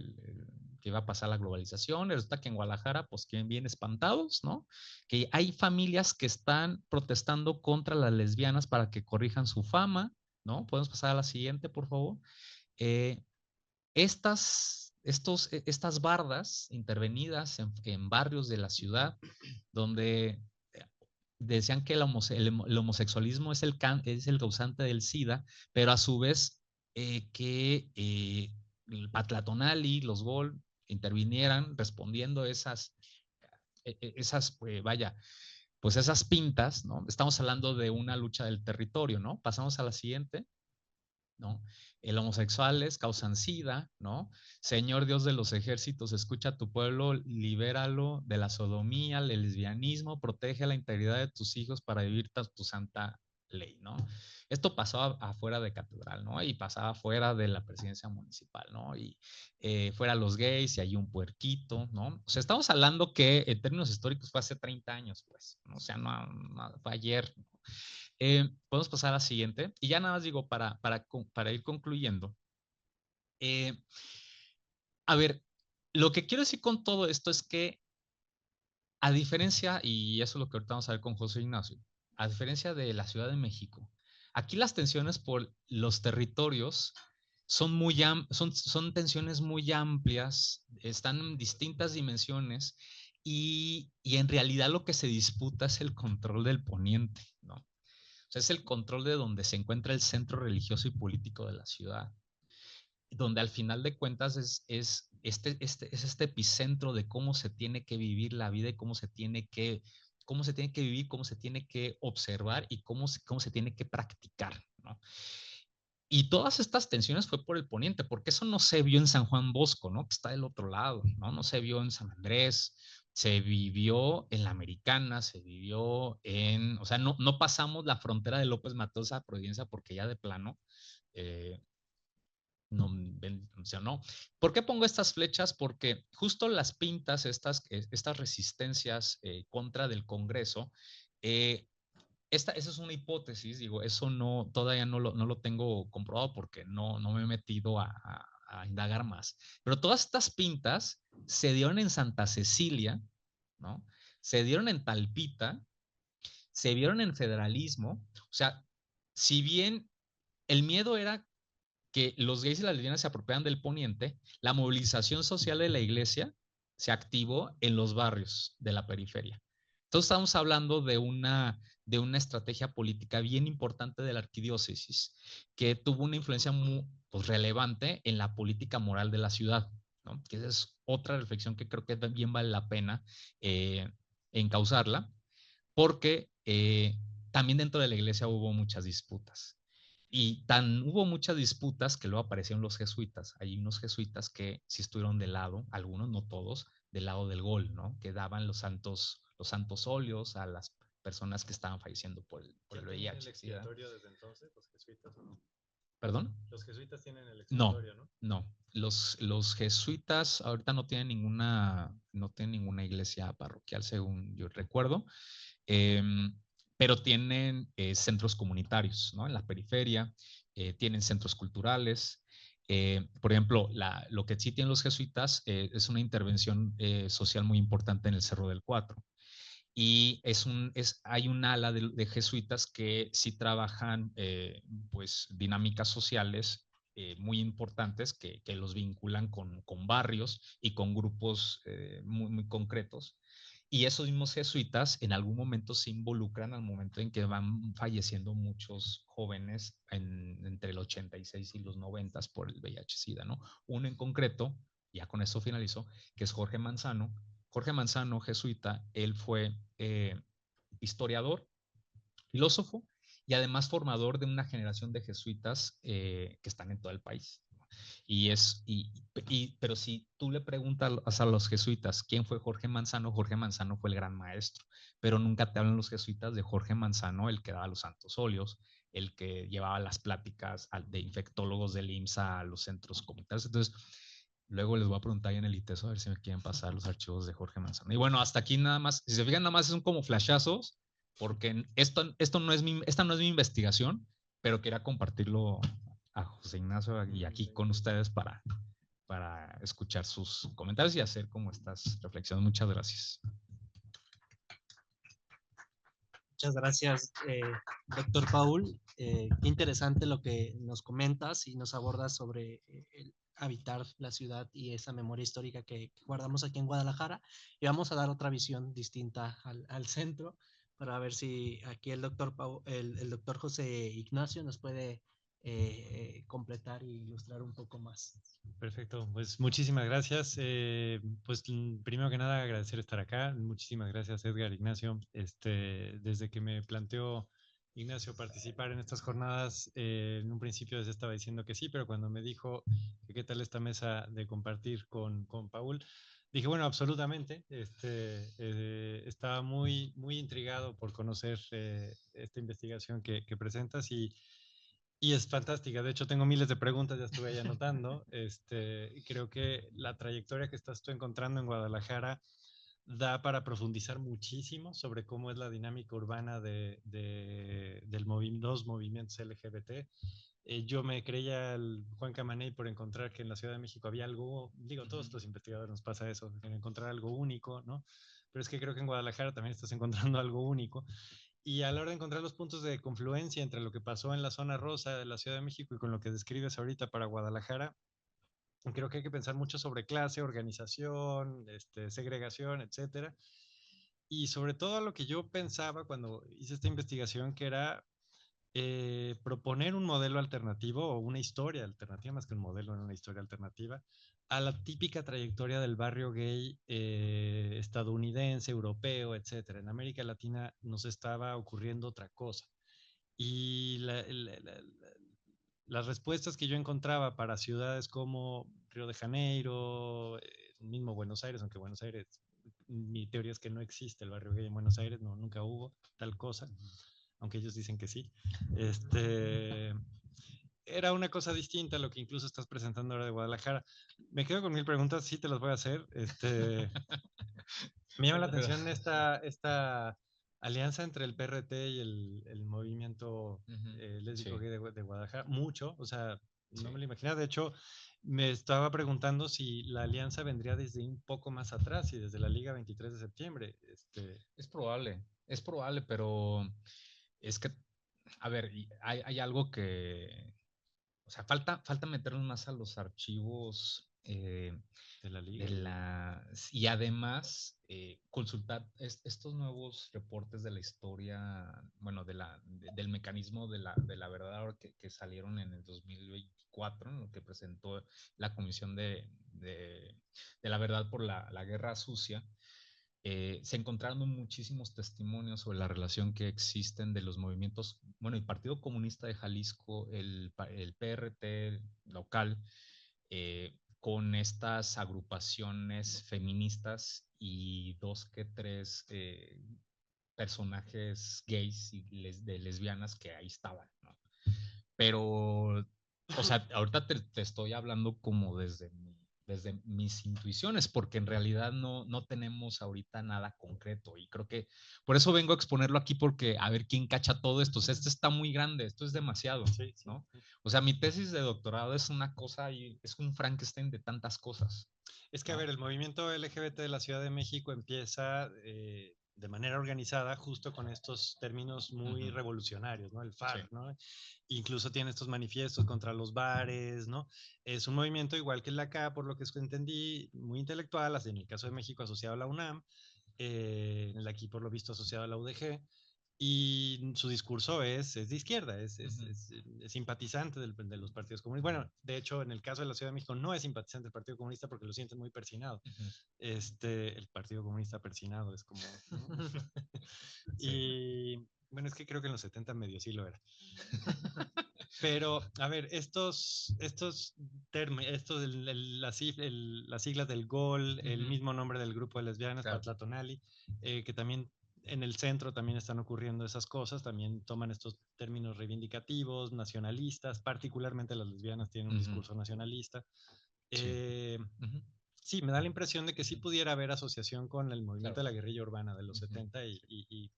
Que que iba a pasar la globalización, y resulta que en Guadalajara, pues quieren bien espantados, ¿no? Que hay familias que están protestando contra las lesbianas para que corrijan su fama, ¿no? Podemos pasar a la siguiente, por favor. Eh, estas bardas intervenidas en barrios de la ciudad, donde decían que el homosexualismo es es el causante del SIDA, pero a su vez que el Patlatonali, los GOL, intervinieran respondiendo vaya, pues esas pintas, ¿no? Estamos hablando de una lucha del territorio, ¿no? Pasamos a la siguiente, ¿no? El homosexuales causan SIDA, ¿no? Señor Dios de los ejércitos, escucha a tu pueblo, libéralo de la sodomía, del lesbianismo, protege la integridad de tus hijos para vivir tu santa ley, ¿no? Esto pasó afuera de catedral, ¿no? Y pasaba fuera de la presidencia municipal, ¿no? Y fuera los gays y hay un puerquito, ¿no? O sea, estamos hablando que en términos históricos fue hace 30 años, pues, ¿no? O sea, no fue ayer, ¿no? Podemos pasar a la siguiente. Y ya nada más digo, para ir concluyendo. A ver, lo que quiero decir con todo esto es que, a diferencia, y eso es lo que ahorita vamos a ver con José Ignacio, a diferencia de la Ciudad de México, aquí las tensiones por los territorios son tensiones muy amplias, están en distintas dimensiones y en realidad lo que se disputa es el control del poniente, ¿no? O sea, es el control de donde se encuentra el centro religioso y político de la ciudad, donde al final de cuentas es este epicentro de cómo se tiene que vivir la vida y cómo se tiene que vivir, cómo se tiene que observar y cómo se tiene que practicar, ¿no? Y todas estas tensiones fue por el poniente, porque eso no se vio en San Juan Bosco, ¿no? Que está del otro lado, ¿no? No se vio en San Andrés, se vivió en la Americana, se vivió o sea, no pasamos la frontera de López Mateos a Providencia porque ya de plano no mencionó. ¿Por qué pongo estas flechas? Porque justo las pintas, estas resistencias contra del Congreso, esa es una hipótesis, digo, eso todavía no lo tengo comprobado porque no me he metido a indagar más. Pero todas estas pintas se dieron en Santa Cecilia, ¿no? Se dieron en Talpita, se vieron en Federalismo. O sea, si bien el miedo era que los gays y las lesbianas se apropiaran del poniente, la movilización social de la iglesia se activó en los barrios de la periferia. Entonces estamos hablando de una estrategia política bien importante de la arquidiócesis que tuvo una influencia muy relevante en la política moral de la ciudad, ¿no? Que esa es otra reflexión que creo que bien vale la pena encauzarla, porque también dentro de la iglesia hubo muchas disputas. Y hubo muchas disputas que luego aparecieron los jesuitas. Hay unos jesuitas que sí estuvieron del lado, algunos, no todos, del lado del gol, ¿no? Que daban los santos óleos a las personas que estaban falleciendo por el VIH. ¿El expiatorio desde entonces, los jesuitas o no? ¿Perdón? Los jesuitas tienen el expiatorio, ¿no? No. Los jesuitas ahorita no tienen ninguna iglesia parroquial, según yo recuerdo. Pero tienen centros comunitarios, ¿no? En la periferia, tienen centros culturales. Por ejemplo, lo que sí tienen los jesuitas es una intervención social muy importante en el Cerro del Cuatro. Y hay un ala de jesuitas que sí trabajan pues dinámicas sociales muy importantes que los vinculan con barrios y con grupos muy, muy concretos. Y esos mismos jesuitas en algún momento se involucran al momento en que van falleciendo muchos jóvenes entre el 86 y los 90 por el VIH-Sida, ¿no? Uno en concreto, ya con esto finalizo, que es Jorge Manzano. Jorge Manzano, jesuita, él fue historiador, filósofo y además formador de una generación de jesuitas que están en todo el país. Pero si tú le preguntas a los jesuitas quién fue Jorge Manzano fue el gran maestro, pero nunca te hablan los jesuitas de Jorge Manzano, el que daba los santos óleos, el que llevaba las pláticas de infectólogos del IMSS a los centros comunitarios. Entonces, luego les voy a preguntar ahí en el ITESO a ver si me quieren pasar los archivos de Jorge Manzano. Y bueno, hasta aquí nada más, si se fijan, nada más son como flashazos, porque esta no es mi investigación, pero quería compartirlo a José Ignacio y aquí con ustedes para para escuchar sus comentarios y hacer como estas reflexiones. Muchas gracias. Muchas gracias, doctor Paul. Qué interesante lo que nos comentas y nos abordas sobre el habitar la ciudad y esa memoria histórica que guardamos aquí en Guadalajara. Y vamos a dar otra visión distinta al centro para ver si aquí el doctor, el doctor José Ignacio nos puede completar e ilustrar un poco más. Perfecto, pues muchísimas gracias. Pues primero que nada agradecer estar acá. Muchísimas gracias, Edgar, Ignacio. Desde que me planteó Ignacio participar en estas jornadas, en un principio les estaba diciendo que sí, pero cuando me dijo que qué tal esta mesa de compartir con Paul, dije, bueno, absolutamente. Estaba muy intrigado por conocer esta investigación que presentas y es fantástica. De hecho, tengo miles de preguntas, ya estuve ahí anotando. Creo que la trayectoria que estás tú encontrando en Guadalajara da para profundizar muchísimo sobre cómo es la dinámica urbana los movimientos LGBT. Yo me creía el Juan Camaney por encontrar que en la Ciudad de México había algo, digo, todos los investigadores nos pasa eso, en encontrar algo único, ¿no? Pero es que creo que en Guadalajara también estás encontrando algo único. Y a la hora de encontrar los puntos de confluencia entre lo que pasó en la zona rosa de la Ciudad de México y con lo que describes ahorita para Guadalajara, creo que hay que pensar mucho sobre clase, organización, segregación, etcétera. Y sobre todo lo que yo pensaba cuando hice esta investigación, que era proponer un modelo alternativo o una historia alternativa, más que un modelo, una historia alternativa, a la típica trayectoria del barrio gay estadounidense, europeo, etcétera. En América Latina nos estaba ocurriendo otra cosa. Y las respuestas que yo encontraba para ciudades como Río de Janeiro, mismo Buenos Aires, aunque Buenos Aires, mi teoría es que no existe el barrio gay en Buenos Aires, no, nunca hubo tal cosa, aunque ellos dicen que sí. Era una cosa distinta a lo que incluso estás presentando ahora de Guadalajara. Me quedo con 1000 preguntas, sí te las voy a hacer. Me llama la atención esta alianza entre el PRT y el movimiento lésbico Sí. gay de Guadalajara. Mucho, o sea, no Sí. me lo imaginaba. De hecho, me estaba preguntando si la alianza vendría desde un poco más atrás y desde la Liga 23 de septiembre. Es probable, pero es que, a ver, hay algo que, o sea, falta meternos más a los archivos De la Liga. y además consultar estos nuevos reportes de la historia, bueno, del mecanismo de la verdad ahora que salieron en el 2024, en lo que presentó la Comisión de la Verdad por la Guerra Sucia. Se encontraron muchísimos testimonios sobre la relación que existen de los movimientos, bueno, el Partido Comunista de Jalisco, el PRT local, con estas agrupaciones feministas y dos que tres personajes gays y de lesbianas que ahí estaban, ¿no? Pero, o sea, ahorita te estoy hablando como desde mis intuiciones, porque en realidad no tenemos ahorita nada concreto. Y creo que por eso vengo a exponerlo aquí, porque a ver quién cacha todo esto. O sea, esto está muy grande, esto es demasiado, Sí, sí, ¿no? sí. O sea, mi tesis de doctorado es una cosa y es un Frankenstein de tantas cosas. Es que, a ver, el movimiento LGBT de la Ciudad de México empieza de manera organizada justo con estos términos muy revolucionarios, ¿no? El FAR, Sí. ¿no? Incluso tiene estos manifiestos contra los bares, ¿no? Es un movimiento igual que el de acá, por lo que entendí, muy intelectual, así en el caso de México asociado a la UNAM, en el aquí por lo visto asociado a la UDG, y su discurso es de izquierda, es simpatizante de los partidos comunistas. Bueno, de hecho, en el caso de la Ciudad de México no es simpatizante del Partido Comunista porque lo sienten muy persinado. El Partido Comunista persinado es como... ¿no? Sí. Y bueno, es que creo que en los 70 medio sí lo era. Pero, a ver, estos términos, las siglas del GOL, el mismo nombre del grupo de lesbianas, Claro. Patlatonali, que también en el centro también están ocurriendo esas cosas, también toman estos términos reivindicativos, nacionalistas, particularmente las lesbianas tienen un discurso nacionalista. Sí. Sí, me da la impresión de que sí pudiera haber asociación con el movimiento Claro. de la guerrilla urbana de los 70 y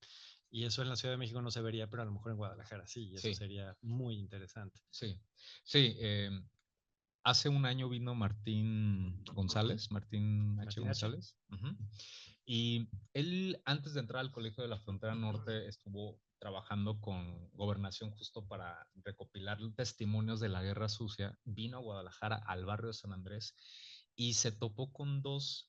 eso en la Ciudad de México no se vería, pero a lo mejor en Guadalajara sí, y eso Sí. sería muy interesante. Sí, sí. Hace un año vino Martín González, Martín H. González. Y él, antes de entrar al Colegio de la Frontera Norte, estuvo trabajando con Gobernación justo para recopilar testimonios de la Guerra Sucia. Vino a Guadalajara, al barrio de San Andrés, y se topó con dos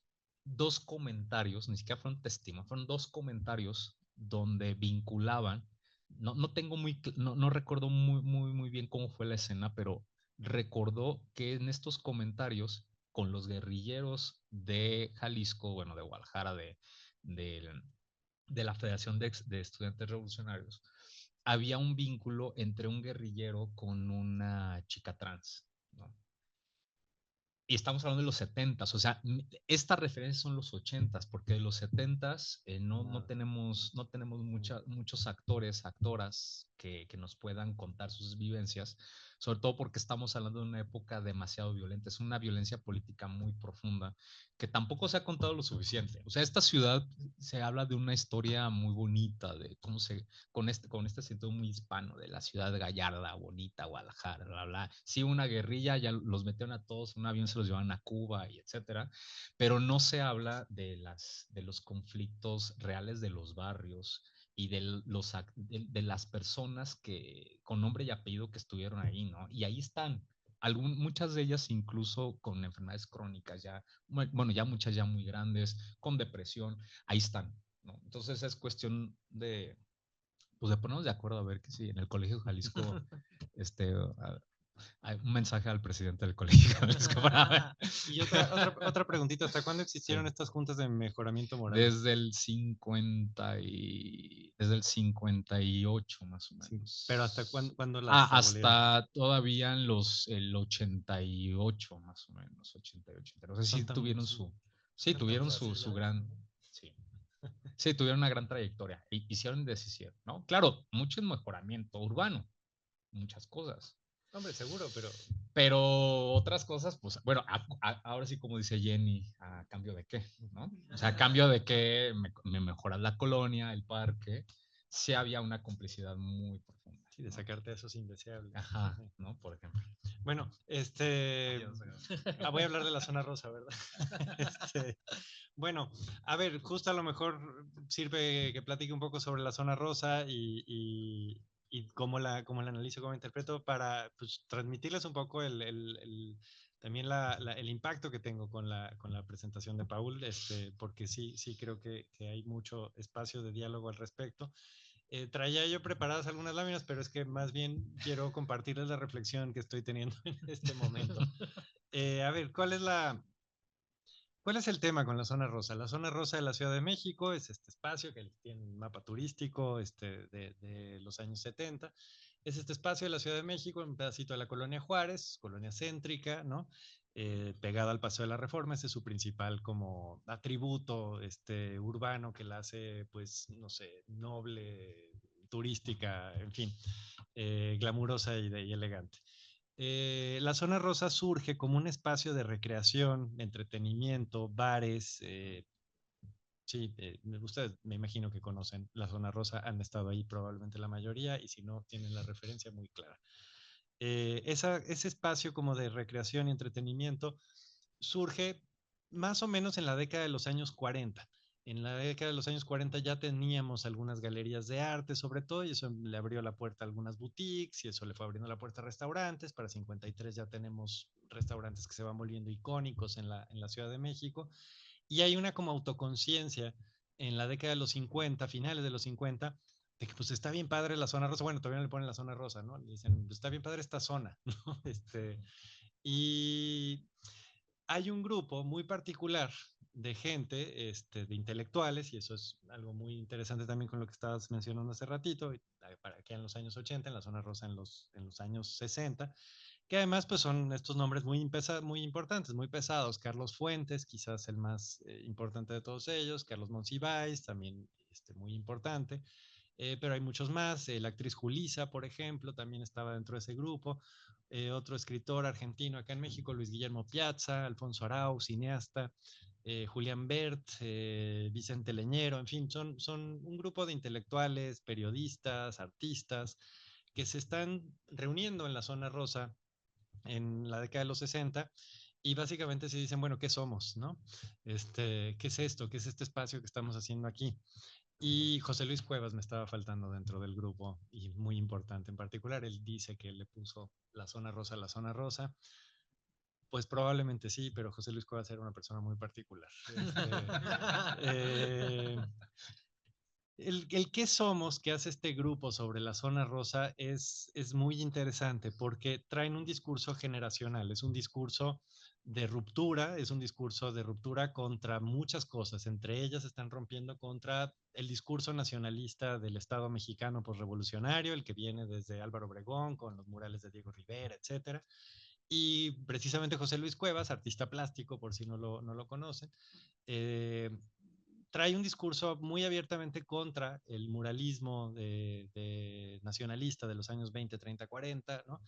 comentarios, ni siquiera fueron testimonios, fueron dos comentarios donde vinculaban, no recuerdo muy bien cómo fue la escena, pero recordó que en estos comentarios con los guerrilleros de Jalisco, bueno, de Guadalajara, de, de la Federación de Estudiantes Revolucionarios, había un vínculo entre un guerrillero con una chica trans, ¿no? Y estamos hablando de los 70s, o sea, estas referencias son los 80s, porque de los 70s no tenemos muchos actores, actoras que nos puedan contar sus vivencias, sobre todo porque estamos hablando de una época demasiado violenta, es una violencia política muy profunda, que tampoco se ha contado lo suficiente. O sea, esta ciudad se habla de una historia muy bonita, de cómo con este sentido muy hispano, de la ciudad gallarda, bonita, Guadalajara, bla, bla. Sí, una guerrilla, ya los metieron a todos, un avión se los llevan a Cuba y etcétera, pero no se habla de los conflictos reales de los barrios y de las personas que con nombre y apellido que estuvieron ahí, ¿no? Y ahí están. Muchas de ellas incluso con enfermedades crónicas, ya, bueno, ya muchas ya muy grandes, con depresión, ahí están, ¿no? Entonces es cuestión pues de ponernos de acuerdo a ver que si en el Colegio Jalisco, este, un mensaje al presidente del Colegio Jalisco para ver. Y otra preguntita, ¿hasta cuándo existieron estas juntas de mejoramiento moral? Desde el 58 más o menos. Sí, pero ¿hasta cuándo las abolieron? Hasta todavía en el 88 más o menos, 88. O sea, sí tuvieron su gran, sí, tuvieron una gran trayectoria, hicieron y deshicieron, ¿no? Claro, mucho mejoramiento urbano, muchas cosas. Hombre, seguro, pero otras cosas, pues, bueno, ahora sí, como dice Jenny, ¿a cambio de qué? ¿No? O sea, a cambio de que me mejoras la colonia, el parque, sí había una complicidad muy profunda. Sí, de sacarte a esos indeseables. Ajá, ¿no? Por ejemplo. Bueno, voy a hablar de la zona rosa, ¿verdad? Bueno, a ver, justo a lo mejor sirve que platique un poco sobre la zona rosa y cómo la analizo, cómo la interpreto, para pues, transmitirles un poco también el impacto que tengo con la presentación de Paul, porque sí creo que hay mucho espacio de diálogo al respecto. Traía yo preparadas algunas láminas, pero es que más bien quiero compartirles la reflexión que estoy teniendo en este momento. A ver, ¿cuál es el tema con la zona rosa? La zona rosa de la Ciudad de México es este espacio que tiene un mapa turístico de los años 70. Es este espacio de la Ciudad de México, un pedacito de la colonia Juárez, colonia céntrica, ¿no? Pegada al Paseo de la Reforma. Ese es su principal como atributo urbano que la hace, pues, no sé, noble, turística, en fin, glamurosa y elegante. La zona rosa surge como un espacio de recreación, entretenimiento, bares. Sí, ustedes me imagino que conocen la zona rosa, han estado ahí probablemente la mayoría y si no, tienen la referencia muy clara. Ese espacio como de recreación y entretenimiento surge más o menos en la década de los años 40. En la década de los años 40 ya teníamos algunas galerías de arte, sobre todo, y eso le abrió la puerta a algunas boutiques, y eso le fue abriendo la puerta a restaurantes. Para 53 ya tenemos restaurantes que se van volviendo icónicos en la Ciudad de México. Y hay una como autoconciencia en la década de los 50, finales de los 50, de que pues está bien padre la zona rosa. Bueno, todavía no le ponen la zona rosa, ¿no? Le dicen, está bien padre esta zona, ¿no? Y hay un grupo muy particular de gente, de intelectuales, y eso es algo muy interesante también con lo que estabas mencionando hace ratito, para aquí en los años 80, en la zona rosa en los años 60, que además pues son estos nombres muy importantes, muy pesados. Carlos Fuentes, quizás el más importante de todos ellos, Carlos Monsiváis, también muy importante, pero hay muchos más. La actriz Julisa, por ejemplo, también estaba dentro de ese grupo. Otro escritor argentino acá en México, Luis Guillermo Piazza, Alfonso Arau, cineasta, Julián Bert, Vicente Leñero, en fin, son un grupo de intelectuales, periodistas, artistas, que se están reuniendo en la zona rosa en la década de los 60, y básicamente se dicen, bueno, ¿qué somos, no? ¿Qué es esto? ¿Qué es este espacio que estamos haciendo aquí? Y José Luis Cuevas me estaba faltando dentro del grupo, y muy importante en particular. Él dice que le puso la zona rosa a la zona rosa. Pues probablemente sí, pero José Luis Cuevas era una persona muy particular. Eh, el qué somos que hace este grupo sobre la zona rosa es muy interesante porque traen un discurso generacional, es un discurso de ruptura contra muchas cosas. Entre ellas están rompiendo contra el discurso nacionalista del Estado mexicano postrevolucionario, el que viene desde Álvaro Obregón con los murales de Diego Rivera, etcétera. Y precisamente José Luis Cuevas, artista plástico, por si no lo conocen, eh, trae un discurso muy abiertamente contra el muralismo nacionalista de los años 20, 30, 40, ¿no?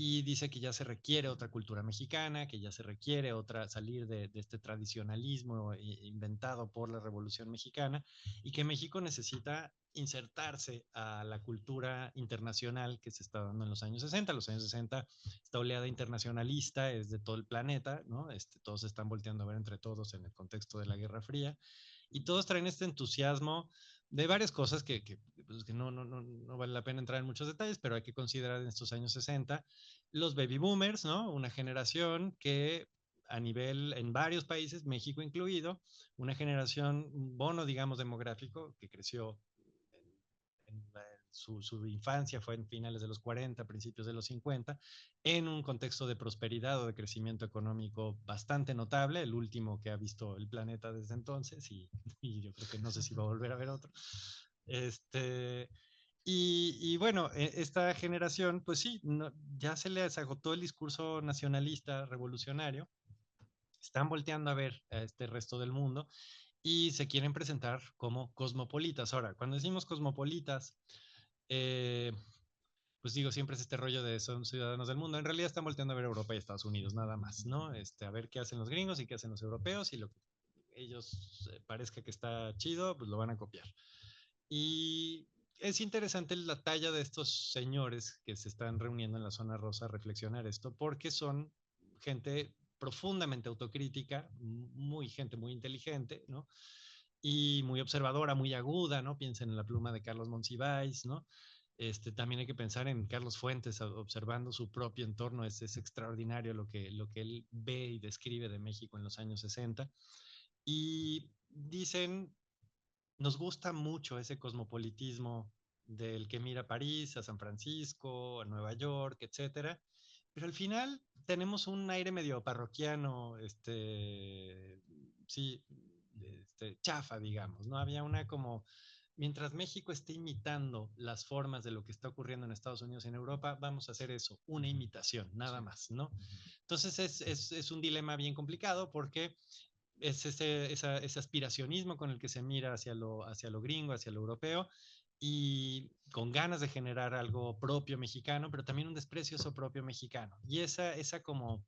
Y dice que ya se requiere otra cultura mexicana, que ya se requiere salir de este tradicionalismo inventado por la Revolución Mexicana, y que México necesita insertarse a la cultura internacional que se está dando en los años 60. Los años 60, esta oleada internacionalista es de todo el planeta, ¿no? Todos están volteando a ver entre todos en el contexto de la Guerra Fría, y todos traen este entusiasmo de varias cosas pues, que no vale la pena entrar en muchos detalles, pero hay que considerar en estos años 60 los baby boomers, ¿no? Una generación que a nivel, en varios países, México incluido, una generación, un bono, digamos, demográfico que creció su infancia fue en finales de los 40, principios de los 50, en un contexto de prosperidad o de crecimiento económico bastante notable, el último que ha visto el planeta desde entonces, y yo creo que no sé si va a volver a ver otro. Y bueno, esta generación, pues sí, ya se les agotó el discurso nacionalista revolucionario, están volteando a ver a este resto del mundo y se quieren presentar como cosmopolitas. Ahora, cuando decimos cosmopolitas, eh, pues digo, siempre es este rollo de son ciudadanos del mundo. En realidad están volteando a ver Europa y Estados Unidos, nada más, ¿no? A ver qué hacen los gringos y qué hacen los europeos, y lo que ellos parezca que está chido, pues lo van a copiar. Y es interesante la talla de estos señores que se están reuniendo en la zona rosa a reflexionar esto, porque son gente profundamente autocrítica, gente muy inteligente, ¿no? Y muy observadora, muy aguda, ¿no? Piensen en la pluma de Carlos Monsiváis, ¿no? También hay que pensar en Carlos Fuentes observando su propio entorno. Es extraordinario lo que él ve y describe de México en los años 60. Y dicen, nos gusta mucho ese cosmopolitismo del que mira a París, a San Francisco, a Nueva York, etcétera, pero al final tenemos un aire medio parroquiano, sí, chafa, digamos, ¿no? Había una como, mientras México esté imitando las formas de lo que está ocurriendo en Estados Unidos y en Europa, vamos a hacer eso, una imitación, nada más, ¿no? Entonces es un dilema bien complicado porque es ese aspiracionismo con el que se mira hacia lo gringo, hacia lo europeo, y con ganas de generar algo propio mexicano, pero también un desprecio a eso propio mexicano. Y esa como,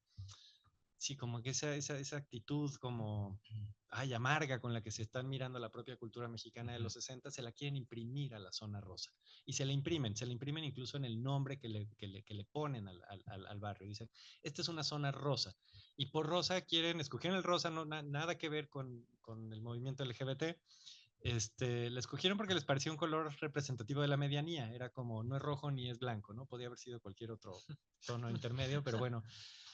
sí, como que esa actitud como, ay, amarga con la que se están mirando la propia cultura mexicana de los 60, se la quieren imprimir a la zona rosa. Y se la imprimen incluso en el nombre que le ponen al barrio. Dicen, esta es una zona rosa. Y por rosa escogieron el rosa, nada que ver con el movimiento LGBT. Le escogieron porque les parecía un color representativo de la medianía. Era como, no es rojo ni es blanco, ¿no? Podía haber sido cualquier otro tono intermedio, pero bueno,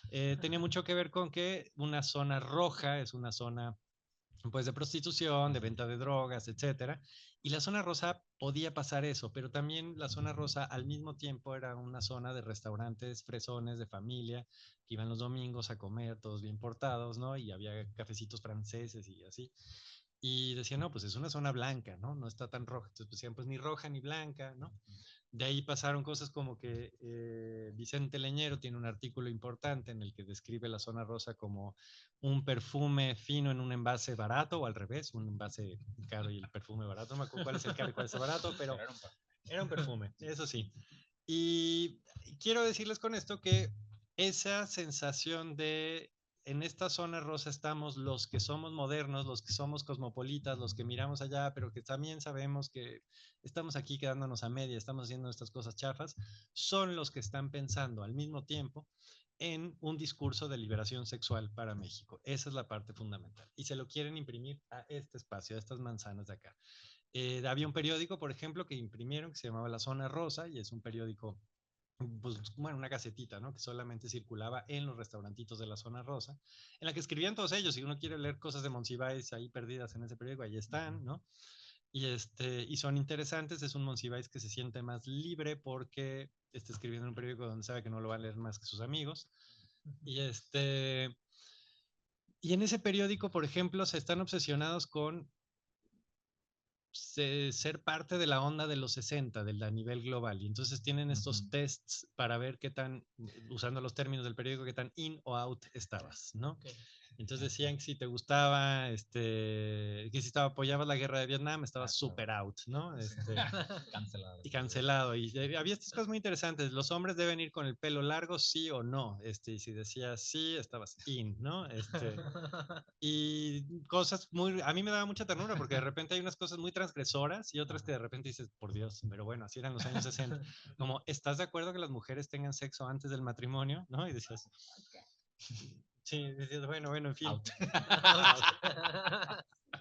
tenía mucho que ver con que una zona roja es una zona pues de prostitución, de venta de drogas, etcétera. Y la zona rosa podía pasar eso, pero también la zona rosa al mismo tiempo era una zona de restaurantes fresones de familia que iban los domingos a comer, todos bien portados, ¿no? Y había cafecitos franceses y así. Y decían, no, pues es una zona blanca, ¿no? No está tan roja. Entonces decían, pues ni roja ni blanca, ¿no? De ahí pasaron cosas como que Vicente Leñero tiene un artículo importante en el que describe la zona rosa como un perfume fino en un envase barato, o al revés, un envase caro y el perfume barato. No me acuerdo cuál es el caro y cuál es el barato, pero era un perfume, eso sí. Y quiero decirles con esto que esa sensación de en esta zona rosa estamos los que somos modernos, los que somos cosmopolitas, los que miramos allá, pero que también sabemos que estamos aquí quedándonos a media, estamos haciendo estas cosas chafas, son los que están pensando al mismo tiempo en un discurso de liberación sexual para México. Esa es la parte fundamental. Y se lo quieren imprimir a este espacio, a estas manzanas de acá. Había un periódico, por ejemplo, que imprimieron que se llamaba La Zona Rosa y es un periódico, pues, bueno, una gacetita, ¿no? Que solamente circulaba en los restaurantitos de la Zona Rosa, en la que escribían todos ellos. Si uno quiere leer cosas de Monsiváis ahí perdidas en ese periódico, ahí están, ¿no? Y son interesantes. Es un Monsiváis que se siente más libre porque está escribiendo en un periódico donde sabe que no lo va a leer más que sus amigos. Y y en ese periódico, por ejemplo, se están obsesionados con ser parte de la onda de los 60, a nivel global. Y entonces tienen estos tests para ver qué tan, usando los términos del periódico, qué tan in o out estabas, ¿no? Okay. Entonces decían que si te gustaba, que si apoyabas la guerra de Vietnam, estabas super out, ¿no? Cancelado. Y cancelado. Y había estas cosas muy interesantes. Los hombres deben ir con el pelo largo, sí o no. Y si decías sí, estabas in, ¿no? Y cosas muy, a mí me daba mucha ternura porque de repente hay unas cosas muy transgresoras y otras que de repente dices, por Dios, pero bueno, así eran los años 60. Como, ¿estás de acuerdo que las mujeres tengan sexo antes del matrimonio? ¿No? Y decías, sí, decías, bueno, en fin.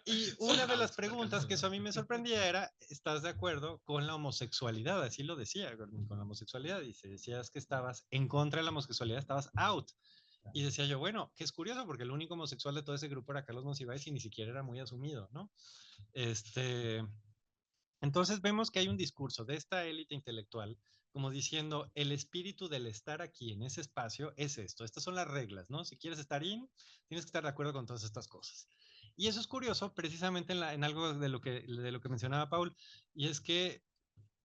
Y una de las preguntas que eso a mí me sorprendía era, ¿estás de acuerdo con la homosexualidad? Así lo decía, con la homosexualidad. Y si decías que estabas en contra de la homosexualidad, estabas out. Y decía yo, bueno, que es curioso porque el único homosexual de todo ese grupo era Carlos Monsiváis y ni siquiera era muy asumido, ¿no? Entonces vemos que hay un discurso de esta élite intelectual como diciendo, el espíritu del estar aquí en ese espacio es esto, estas son las reglas, ¿no? Si quieres estar in, tienes que estar de acuerdo con todas estas cosas. Y eso es curioso precisamente en algo de lo que mencionaba Paul, y es que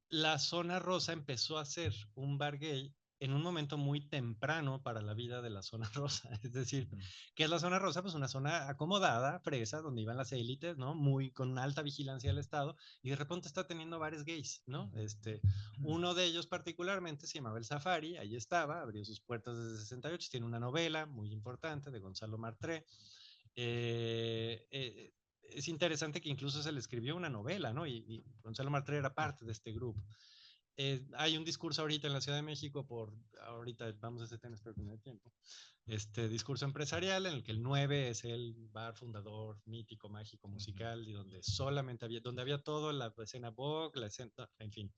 la Zona Rosa empezó a ser un bar gay en un momento muy temprano para la vida de la Zona Rosa. Es decir, ¿qué es la Zona Rosa? Pues una zona acomodada, fresa, donde iban las élites, ¿no? Muy con alta vigilancia del Estado, y de repente está teniendo bares gays, ¿no? Uno de ellos particularmente se llamaba El Safari, ahí estaba, abrió sus puertas desde 68, tiene una novela muy importante de Gonzalo Martré. Es interesante que incluso se le escribió una novela, ¿no? Y Gonzalo Martré era parte de este grupo. Hay un discurso ahorita en la Ciudad de México ahorita vamos a ese tema, espero que me dé tiempo, discurso empresarial en el que el 9 es el bar fundador mítico, mágico, musical, y donde solamente donde había todo, la escena Vogue, la escena, en fin.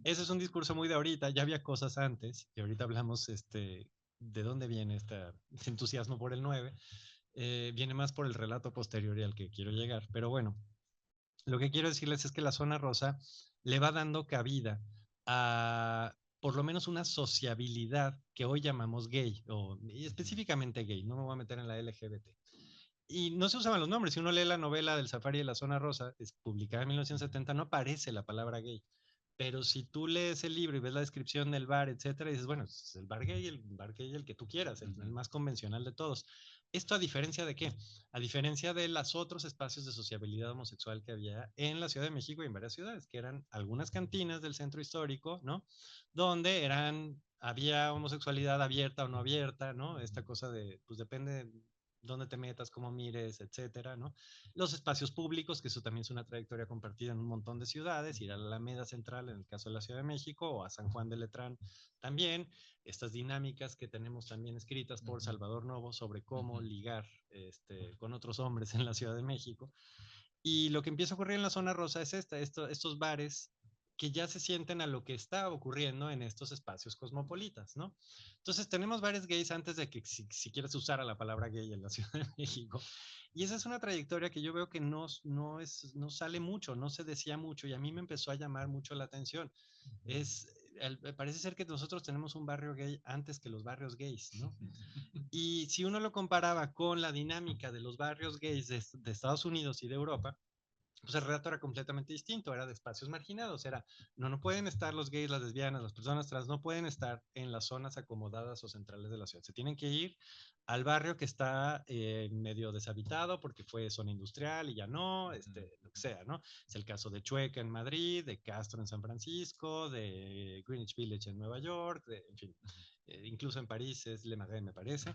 Ese es un discurso muy de ahorita, ya había cosas antes, y ahorita hablamos de dónde viene este entusiasmo por el 9. Viene más por el relato posterior y al que quiero llegar. Pero bueno, lo que quiero decirles es que la Zona Rosa le va dando cabida a por lo menos una sociabilidad que hoy llamamos gay, o específicamente gay, no me voy a meter en la LGBT. Y no se usaban los nombres. Si uno lee la novela del Safari de la Zona Rosa, es publicada en 1970, no aparece la palabra gay. Pero si tú lees el libro y ves la descripción del bar, etcétera, y dices, bueno, es el bar gay, el que tú quieras, el más convencional de todos. ¿Esto a diferencia de qué? A diferencia de los otros espacios de sociabilidad homosexual que había en la Ciudad de México y en varias ciudades, que eran algunas cantinas del centro histórico, ¿no? Donde había homosexualidad abierta o no abierta, ¿no? Esta cosa de, pues depende dónde te metas, cómo mires, etcétera, ¿no? Los espacios públicos, que eso también es una trayectoria compartida en un montón de ciudades, ir a la Alameda Central en el caso de la Ciudad de México o a San Juan de Letrán también, estas dinámicas que tenemos también escritas por Salvador Novo sobre cómo ligar con otros hombres en la Ciudad de México. Y lo que empieza a ocurrir en la Zona Rosa es estos bares que ya se sienten a lo que está ocurriendo en estos espacios cosmopolitas, ¿no? Entonces tenemos bares gays antes de que siquiera se usara la palabra gay en la Ciudad de México. Y esa es una trayectoria que yo veo que no sale mucho, no se decía mucho, y a mí me empezó a llamar mucho la atención. Parece ser que nosotros tenemos un barrio gay antes que los barrios gays, ¿no? Y si uno lo comparaba con la dinámica de los barrios gays de Estados Unidos y de Europa, pues el relato era completamente distinto, era de espacios marginados, no pueden estar los gays, las lesbianas, las personas trans, no pueden estar en las zonas acomodadas o centrales de la ciudad, se tienen que ir al barrio que está medio deshabitado porque fue zona industrial y ya no, lo que sea, ¿no? Es el caso de Chueca en Madrid, de Castro en San Francisco, de Greenwich Village en Nueva York, en fin. incluso en París es Le Marais, me parece.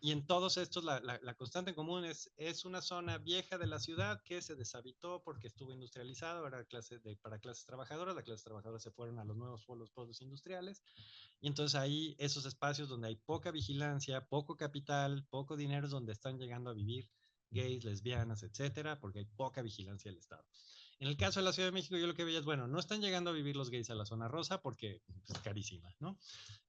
Y en todos estos la constante en común es una zona vieja de la ciudad que se deshabitó porque estuvo industrializado, era para clases trabajadoras, las clases trabajadoras se fueron a los nuevos polos industriales, y entonces ahí esos espacios donde hay poca vigilancia, poco capital, poco dinero, es donde están llegando a vivir gays, lesbianas, etcétera, porque hay poca vigilancia del Estado. En el caso de la Ciudad de México, yo lo que veía es, bueno, no están llegando a vivir los gays a la zona rosa porque es carísima, ¿no?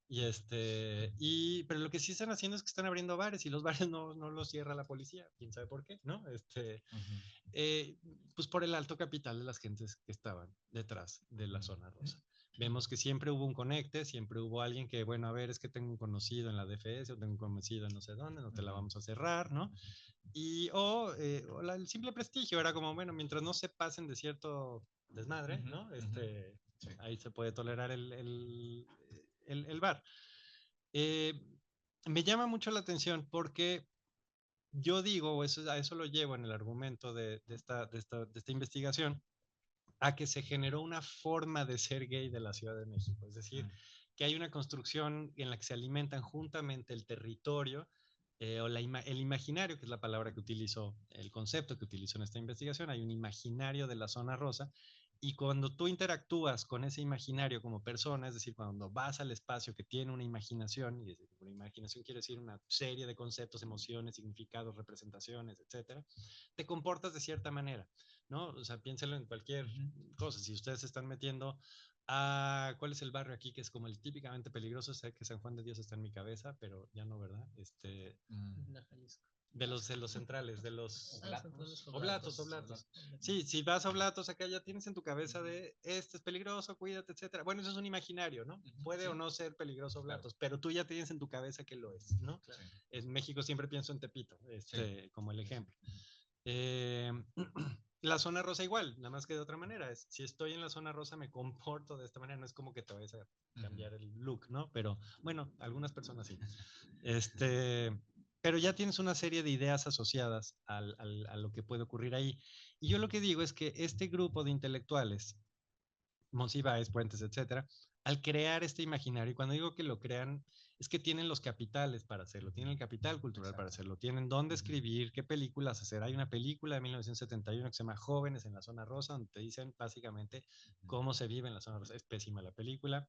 Pero lo que sí están haciendo es que están abriendo bares y los bares no los cierra la policía, quién sabe por qué, ¿no? Pues por el alto capital de las gentes que estaban detrás de la zona rosa. Vemos que siempre hubo un conecte, siempre hubo alguien que, bueno, a ver, es que tengo un conocido en la DFS o tengo un conocido en no sé dónde, no te la vamos a cerrar, ¿no? El simple prestigio era como, bueno, mientras no se pasen de cierto desmadre, ¿no? Sí. Ahí se puede tolerar el bar. Me llama mucho la atención porque yo digo, a eso lo llevo en el argumento de esta investigación, a que se generó una forma de ser gay de la Ciudad de México. Es decir, que hay una construcción en la que se alimentan juntamente el territorio o el imaginario, que es la palabra que utilizo, el concepto que utilizo en esta investigación. Hay un imaginario de la zona rosa. Y cuando tú interactúas con ese imaginario como persona, es decir, cuando vas al espacio que tiene una imaginación, y una imaginación quiere decir una serie de conceptos, emociones, significados, representaciones, etcétera, te comportas de cierta manera, ¿no? O sea, piénselo en cualquier cosa. Si ustedes se están metiendo a... ¿Cuál es el barrio aquí que es como el típicamente peligroso? Sé que San Juan de Dios está en mi cabeza, pero ya no, ¿verdad? La Jalisco. De los centrales, de los Oblatos. Sí, si vas a Oblatos, acá ya tienes en tu cabeza de este es peligroso, cuídate, etcétera. Bueno, eso es un imaginario, ¿no? Puede o no ser peligroso Oblatos, pero tú ya tienes en tu cabeza que lo es, ¿no? Claro. En México siempre pienso en Tepito, como el ejemplo. La zona rosa igual, nada más que de otra manera. Si estoy en la zona rosa me comporto de esta manera, no es como que te vayas a cambiar el look, ¿no? Pero bueno, algunas personas sí. Pero ya tienes una serie de ideas asociadas a lo que puede ocurrir ahí. Y yo lo que digo es que este grupo de intelectuales, Monsiváis, Puentes, etcétera, al crear este imaginario, y cuando digo que lo crean, es que tienen los capitales para hacerlo, tienen el capital cultural para hacerlo, tienen dónde escribir, qué películas hacer. Hay una película de 1971 que se llama Jóvenes en la Zona Rosa, donde te dicen básicamente cómo se vive en la zona rosa. Es pésima la película,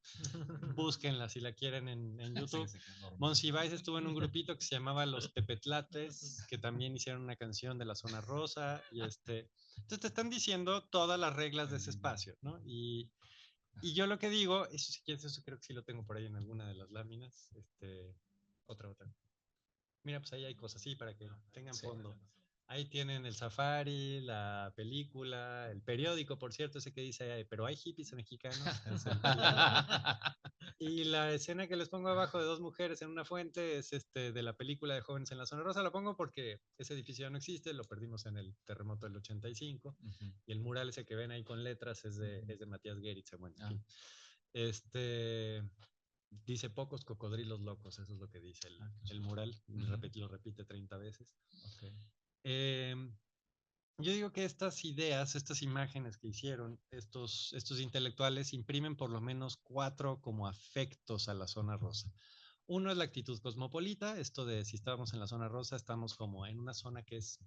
búsquenla si la quieren en YouTube. Monsiváis estuvo en un grupito que se llamaba Los Tepetlates, que también hicieron una canción de la zona rosa, entonces te están diciendo todas las reglas de ese espacio, ¿no? Y yo lo que digo, eso si quieres, eso creo que sí lo tengo por ahí en alguna de las láminas. Otra. Mira, pues ahí hay cosas así para que tengan fondo. Ahí tienen el safari, la película, el periódico, por cierto, ese que dice ahí, pero hay hippies mexicanos. Y la escena que les pongo abajo de dos mujeres en una fuente es de la película de Jóvenes en la Zona Rosa. Lo pongo porque ese edificio ya no existe, lo perdimos en el terremoto del 85. Y el mural ese que ven ahí con letras es de Matías Geritz. Bueno, en fin. Dice pocos cocodrilos locos, eso es lo que dice el mural. Lo repite 30 veces. Yo digo que estas ideas, estas imágenes que hicieron estos intelectuales imprimen por lo menos 4 como afectos a la zona rosa. Uno es la actitud cosmopolita, esto de si estábamos en la zona rosa, estamos como en una zona que es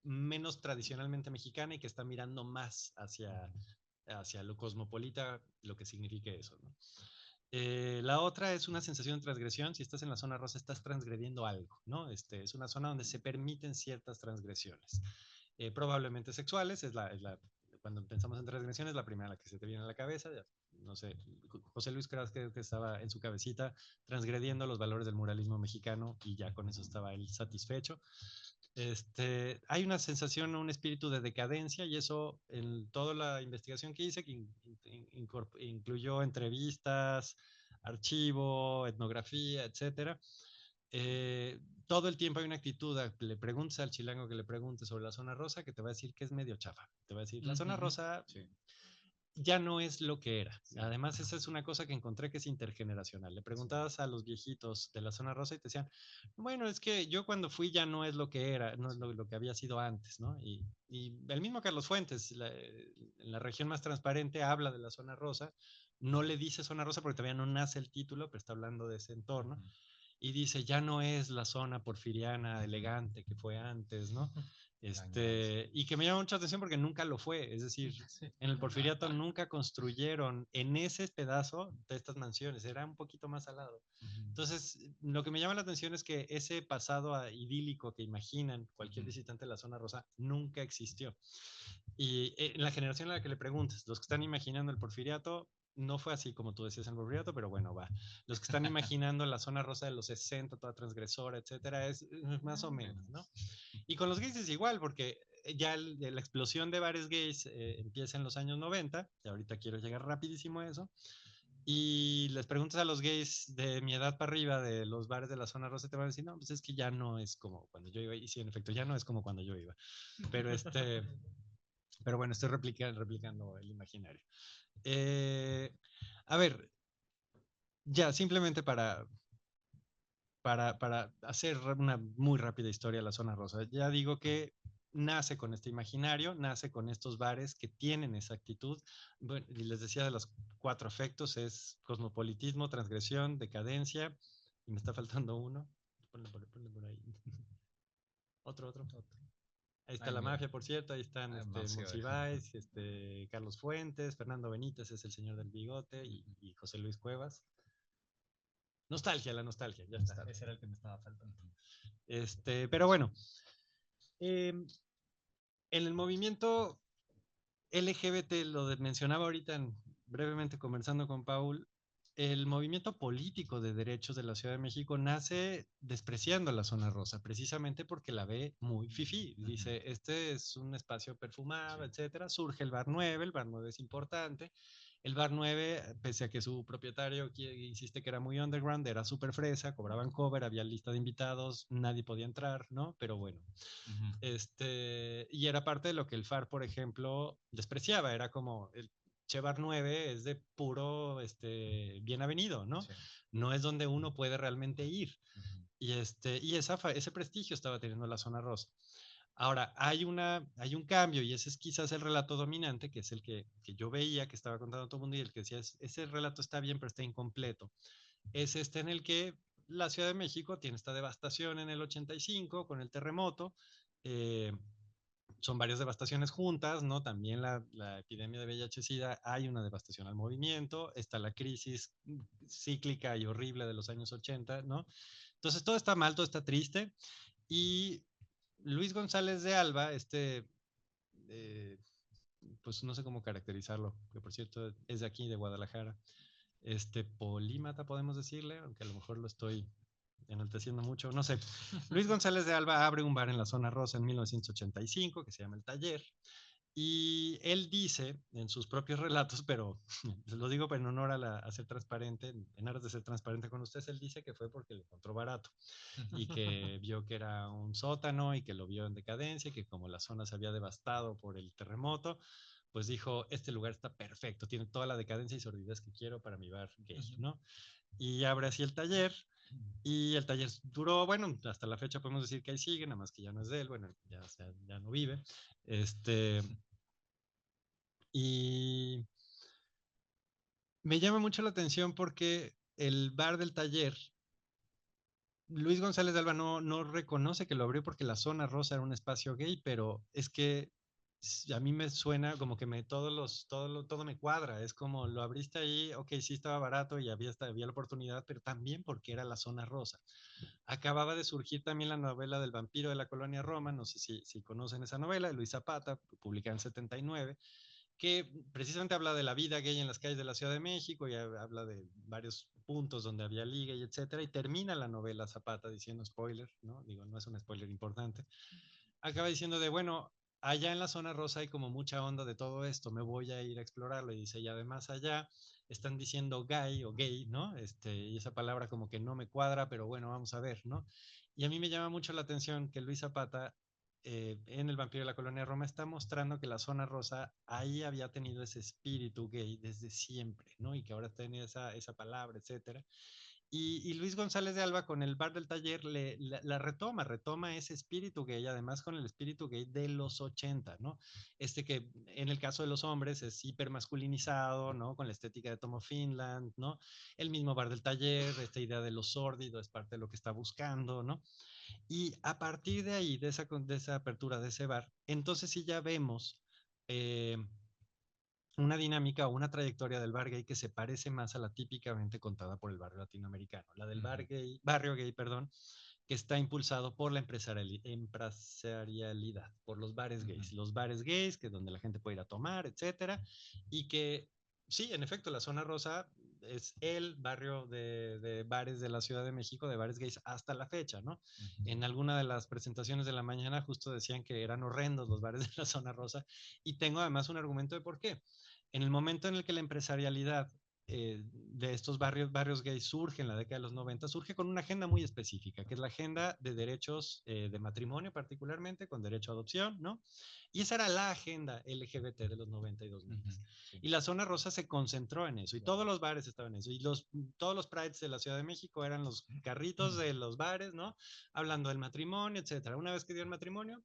menos tradicionalmente mexicana y que está mirando más hacia lo cosmopolita, lo que signifique eso, ¿no? La otra es una sensación de transgresión. Si estás en la zona rosa, estás transgrediendo algo, ¿no? Es una zona donde se permiten ciertas transgresiones. Probablemente sexuales, cuando pensamos en transgresiones, la primera que se te viene a la cabeza. No sé, José Luis Cras que estaba en su cabecita transgrediendo los valores del muralismo mexicano y ya con eso estaba él satisfecho. Hay una sensación, un espíritu de decadencia, y eso en toda la investigación que hice, que incluyó entrevistas, archivo, etnografía, etcétera. Todo el tiempo hay una actitud, le preguntas al chilango que le pregunte sobre la zona rosa, que te va a decir que es medio chafa. Te va a decir, la zona rosa ya no es lo que era. Además, esa es una cosa que encontré que es intergeneracional. Le preguntabas a los viejitos de la zona rosa y te decían, bueno, es que yo cuando fui ya no es lo que era, no es lo que había sido antes, ¿no? Y el mismo Carlos Fuentes, en la región más transparente, habla de la zona rosa no le dice zona rosa porque todavía no nace el título, pero está hablando de ese entorno. Y dice, ya no es la zona porfiriana elegante que fue antes, ¿no? Y que me llama mucha atención porque nunca lo fue. Es decir, en el porfiriato nunca construyeron en ese pedazo de estas mansiones, era un poquito más al lado. Entonces, lo que me llama la atención es que ese pasado idílico que imaginan cualquier visitante de la zona rosa nunca existió. Y en la generación a la que le preguntes, los que están imaginando el porfiriato, no fue así como tú decías en el porfiriato, pero bueno, va. Los que están imaginando la zona rosa de los 60, toda transgresora, etcétera, es más o menos, ¿no? Y con los gays es igual, porque ya la explosión de bares gays empieza en los años 90, y ahorita quiero llegar rapidísimo a eso, y les preguntas a los gays de mi edad para arriba, de los bares de la zona rosa, te van a decir, no, pues es que ya no es como cuando yo iba, y sí, en efecto, ya no es como cuando yo iba. Pero pero bueno, estoy replicando el imaginario. A ver, ya, simplemente para hacer una muy rápida historia de la zona rosa. Ya digo que nace con este imaginario, nace con estos bares que tienen esa actitud. Bueno, y les decía de los 4 efectos, es cosmopolitismo, transgresión, decadencia, y me está faltando uno. Ponle por ahí. Otro. Ahí está la mafia, por cierto, ahí están Monsiváis, Carlos Fuentes, Fernando Benítez es el señor del bigote y José Luis Cuevas. Nostalgia, la nostalgia, ya está. Ese era el que me estaba faltando. Pero bueno, en el movimiento LGBT, mencionaba ahorita brevemente conversando con Paul, el movimiento político de derechos de la Ciudad de México nace despreciando la zona rosa, precisamente porque la ve muy fifí. Dice, este es un espacio perfumado, etcétera. Surge el Bar 9, el Bar 9 es importante. El Bar 9, pese a que su propietario insiste que era muy underground, era súper fresa, cobraban cover, había lista de invitados, nadie podía entrar, ¿no? Pero bueno. Y era parte de lo que el FAR, por ejemplo, despreciaba. Era como el Che Bar 9 es de puro bien avenido, ¿no? Sí. No es donde uno puede realmente ir. Y ese prestigio estaba teniendo la zona rosa. Ahora, hay un cambio y ese es quizás el relato dominante, que es el que yo veía, que estaba contando todo el mundo y el que decía, ese relato está bien, pero está incompleto. Es en el que la Ciudad de México tiene esta devastación en el 85 con el terremoto. Son varias devastaciones juntas, ¿no? También la epidemia de VIH-Sida, hay una devastación al movimiento, está la crisis cíclica y horrible de los años 80, ¿no? Entonces todo está mal, todo está triste y Luis González de Alba, pues no sé cómo caracterizarlo, que por cierto es de aquí, de Guadalajara, polímata podemos decirle, aunque a lo mejor lo estoy enalteciendo mucho, no sé. Luis González de Alba abre un bar en la zona rosa en 1985 que se llama El Taller y él dice en sus propios relatos, pero lo digo en honor a ser transparente, en aras de ser transparente con ustedes, él dice que fue porque lo encontró barato y que vio que era un sótano y que lo vio en decadencia y que como la zona se había devastado por el terremoto, pues dijo, este lugar está perfecto, tiene toda la decadencia y sordidez que quiero para mi bar gay, ¿no? Y abre así el taller y el taller duró, bueno, hasta la fecha podemos decir que ahí sigue, nada más que ya no es de él, bueno, ya no vive. Y me llama mucho la atención porque el bar del taller, Luis González de Alba no reconoce que lo abrió porque la zona rosa era un espacio gay, pero es que a mí me suena como que todo me cuadra. Es como lo abriste ahí, ok, sí estaba barato y había la oportunidad, pero también porque era la zona rosa. Acababa de surgir también la novela del vampiro de la colonia Roma, no sé si conocen esa novela, de Luis Zapata, publicada en 79, que precisamente habla de la vida gay en las calles de la Ciudad de México y habla de varios puntos donde había liga y etcétera, y termina la novela Zapata diciendo spoiler, ¿no? Digo, no es un spoiler importante. Acaba diciendo de, bueno, allá en la zona rosa hay como mucha onda de todo esto, me voy a ir a explorarlo, y dice, y además allá están diciendo gay o gay, ¿no? Y esa palabra como que no me cuadra, pero bueno, vamos a ver, ¿no? Y a mí me llama mucho la atención que Luis Zapata en El vampiro de la colonia Roma está mostrando que la zona rosa ahí había tenido ese espíritu gay desde siempre, ¿no? Y que ahora tiene esa palabra, etcétera. Y Luis González de Alba con el Bar del Taller la retoma ese espíritu gay, además con el espíritu gay de los 80, ¿no? Que en el caso de los hombres es hipermasculinizado, ¿no? Con la estética de Tomo Finland, ¿no? El mismo Bar del Taller, esta idea de lo sórdido es parte de lo que está buscando, ¿no? Y a partir de ahí, de esa apertura de ese bar, entonces sí ya vemos eh, una dinámica o una trayectoria del bar gay que se parece más a la típicamente contada por el barrio latinoamericano, la del barrio gay, perdón, que está impulsado por la empresarialidad, por los bares gays. Los bares gays, que es donde la gente puede ir a tomar, etcétera, y que sí, en efecto, la zona rosa es el barrio de bares de la Ciudad de México, de bares gays hasta la fecha, ¿no? En alguna de las presentaciones de la mañana justo decían que eran horrendos los bares de la zona rosa, y tengo además un argumento de por qué. En el momento en el que la empresarialidad de estos barrios gays surge en la década de los 90, surge con una agenda muy específica, que es la agenda de derechos de matrimonio particularmente, con derecho a adopción, ¿no? Y esa era la agenda LGBT de los 90 y 2000. Sí. Y la zona rosa se concentró en eso, y todos los bares estaban en eso, y todos los prides de la Ciudad de México eran los carritos de los bares, ¿no? Hablando del matrimonio, etcétera. Una vez que dio el matrimonio,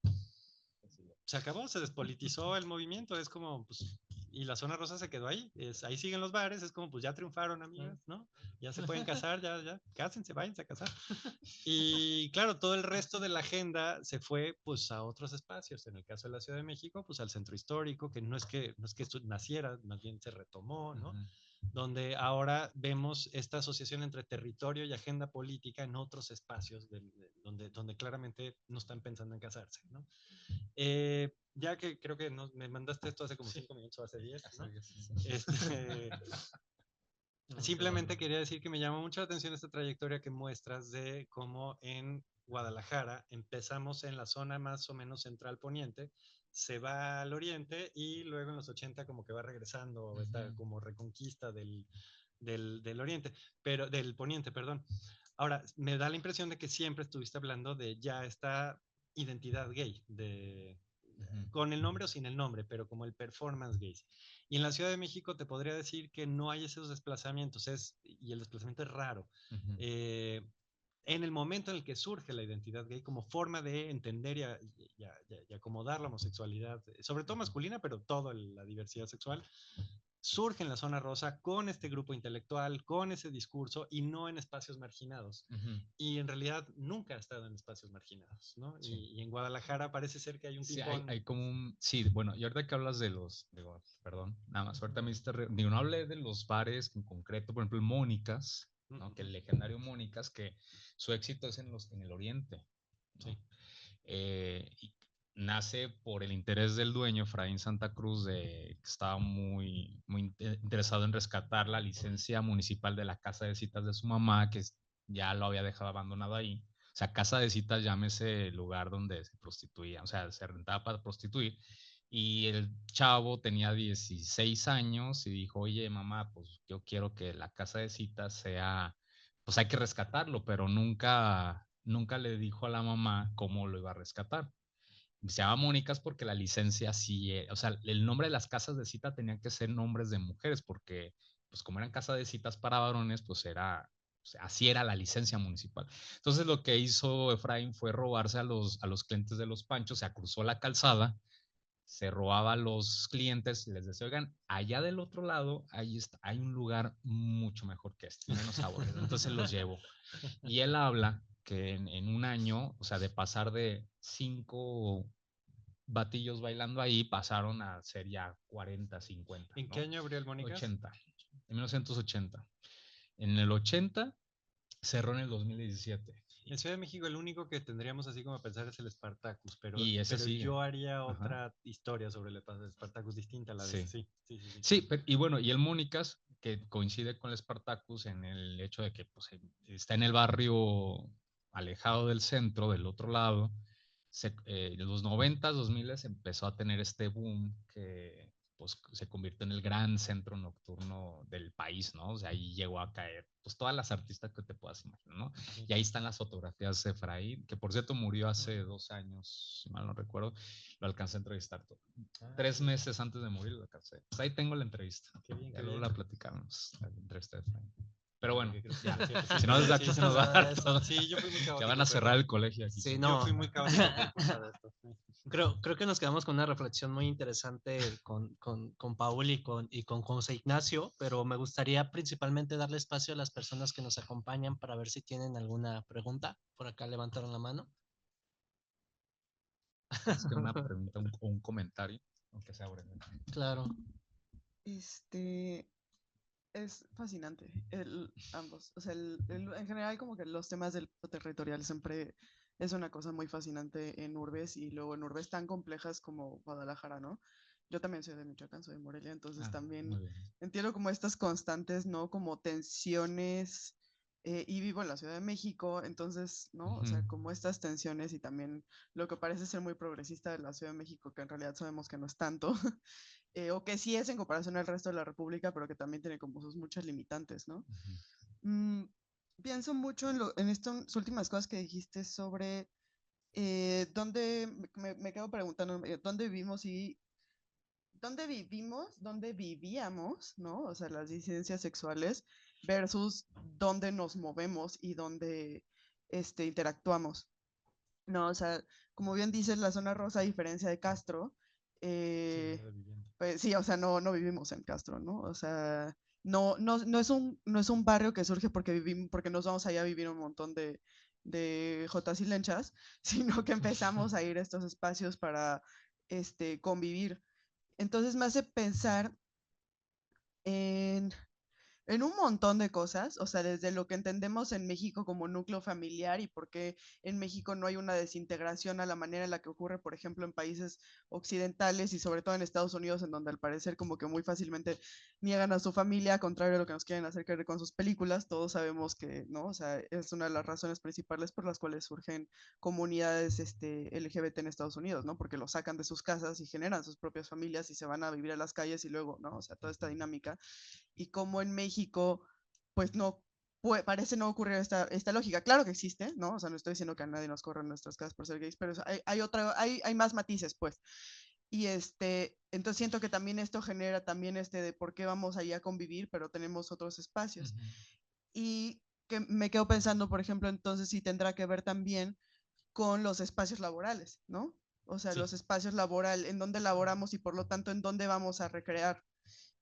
se acabó, se despolitizó el movimiento, es como, pues, y la zona rosa se quedó ahí, ahí siguen los bares, es como, pues ya triunfaron, amigas, ¿no? Ya se pueden casar, ya, cásense, váyanse a casar. Y claro, todo el resto de la agenda se fue, pues, a otros espacios, en el caso de la Ciudad de México, pues, al centro histórico, que no es que esto naciera, más bien se retomó, ¿no? Donde ahora vemos esta asociación entre territorio y agenda política en otros espacios donde claramente no están pensando en casarse, ¿no? Ya que creo que me mandaste esto hace como 5 minutos o hace 10, ¿no? Simplemente quería decir que me llamó mucho la atención esta trayectoria que muestras de cómo en Guadalajara empezamos en la zona más o menos central poniente, se va al oriente y luego en los 80 como que va regresando, esta como reconquista del oriente, pero del poniente, perdón. Ahora, me da la impresión de que siempre estuviste hablando de ya esta identidad gay, con el nombre o sin el nombre, pero como el performance gay. Y en la Ciudad de México te podría decir que no hay esos desplazamientos, y el desplazamiento es raro. En el momento en el que surge la identidad gay como forma de entender y acomodar la homosexualidad, sobre todo masculina, pero toda la diversidad sexual, surge en la zona rosa con este grupo intelectual, con ese discurso y no en espacios marginados. Y en realidad nunca ha estado en espacios marginados, ¿no? Sí. Y en Guadalajara parece ser que hay un tipo... Sí, hay como un... Sí, bueno, y ahorita que hablas de los... perdón, nada más, ahorita me diste... Digo, no hablé de los bares en concreto, por ejemplo, el Mónicas, ¿no? Que el legendario Mónicas, que su éxito es en el oriente, ¿no? Sí. Y nace por el interés del dueño, Efraín Santa Cruz, que estaba muy interesado en rescatar la licencia municipal de la casa de citas de su mamá, que ya lo había dejado abandonado ahí. O sea, casa de citas, llámese el lugar donde se prostituía, o sea, se rentaba para prostituir. Y el chavo tenía 16 años y dijo, oye, mamá, pues yo quiero que la casa de citas sea, pues hay que rescatarlo, pero nunca le dijo a la mamá cómo lo iba a rescatar. Se llama Mónicas porque la licencia sí, o sea, el nombre de las casas de cita tenían que ser nombres de mujeres porque, pues como eran casas de citas para varones, pues era, o sea, así era la licencia municipal. Entonces lo que hizo Efraín fue robarse a los clientes de los Panchos, se cruzó la calzada, se robaba a los clientes y les decía, oigan, allá del otro lado hay un lugar mucho mejor que este, menos aburrido, entonces los llevo. Y él habla que en un año, o sea, de pasar de 5 batillos bailando ahí, pasaron a ser ya 40, 50. ¿En qué año abrió el Mónicas? 80, en 1980. En el 80 cerró en el 2017. En Ciudad de México el único que tendríamos así como a pensar es el Spartacus, pero sí, yo haría otra historia sobre el Spartacus distinta a la de sí. Sí, y bueno, y el Mónicas, que coincide con el Spartacus en el hecho de que pues, está en el barrio alejado del centro, del otro lado, en los 90s, 2000 empezó a tener este boom que pues, se convirtió en el gran centro nocturno del país, ¿no? O sea, ahí llegó a caer pues todas las artistas que te puedas imaginar, ¿no? Y ahí están las fotografías de Efraín, que por cierto murió hace 2 años, si mal no recuerdo, lo alcancé a entrevistar 3 meses antes de morir lo alcancé. Pues ahí tengo la entrevista. Qué bien, ya luego la platicamos, la entrevista de Efraín. Pero bueno, Creo que ya. sí, sí, Si no, desde aquí sí, se nos va a dar eso. todo. Sí, yo fui muy caótico. Ya van a cerrar el colegio aquí. Sí, Yo no. fui muy caótico por culpa de esto. Creo que nos quedamos con una reflexión muy interesante con Paul y con José Ignacio, pero me gustaría principalmente darle espacio a las personas que nos acompañan para ver si tienen alguna pregunta. Por acá levantaron la mano. Es que una pregunta o un comentario, aunque sea breve. Claro. Es fascinante, ambos. O sea, en general como que los temas del territorial siempre es una cosa muy fascinante en urbes y luego en urbes tan complejas como Guadalajara, ¿no? Yo también soy de Michoacán, soy de Morelia, entonces también entiendo como estas constantes, ¿no? Como tensiones, y vivo en la Ciudad de México, entonces, ¿no? O sea, como estas tensiones y también lo que parece ser muy progresista de la Ciudad de México, que en realidad sabemos que no es tanto. O que sí es en comparación al resto de la República, pero que también tiene como sus muchas limitantes, ¿no? Pienso mucho en estas últimas cosas que dijiste sobre dónde, me quedo preguntando, dónde vivíamos, ¿no? O sea, las disidencias sexuales versus dónde nos movemos y dónde interactuamos, ¿no? O sea, como bien dices, la zona rosa, a diferencia de Castro, pues sí, o sea, no vivimos en Castro, ¿no? O sea, no es un barrio que surge porque nos vamos allá a vivir un montón de jotas y lenchas, sino que empezamos a ir a estos espacios para convivir. Entonces me hace pensar en un montón de cosas, o sea, desde lo que entendemos en México como núcleo familiar y por qué en México no hay una desintegración a la manera en la que ocurre, por ejemplo, en países occidentales y sobre todo en Estados Unidos, en donde al parecer como que muy fácilmente niegan a su familia, contrario a lo que nos quieren hacer creer con sus películas. Todos sabemos que, ¿no? O sea, es una de las razones principales por las cuales surgen comunidades LGBT en Estados Unidos, ¿no? Porque los sacan de sus casas y generan sus propias familias y se van a vivir a las calles y luego, ¿no? O sea, toda esta dinámica. Y como en México, pues no, parece no ocurrir esta lógica. Claro que existe, ¿no? O sea, no estoy diciendo que a nadie nos corra en nuestras casas por ser gays, pero hay más matices, pues. Y entonces siento que también esto genera también de por qué vamos allá a convivir, pero tenemos otros espacios. Y que me quedo pensando, por ejemplo, entonces si tendrá que ver también con los espacios laborales, ¿no? O sea, los espacios laborales, en donde laboramos y por lo tanto en dónde vamos a recrear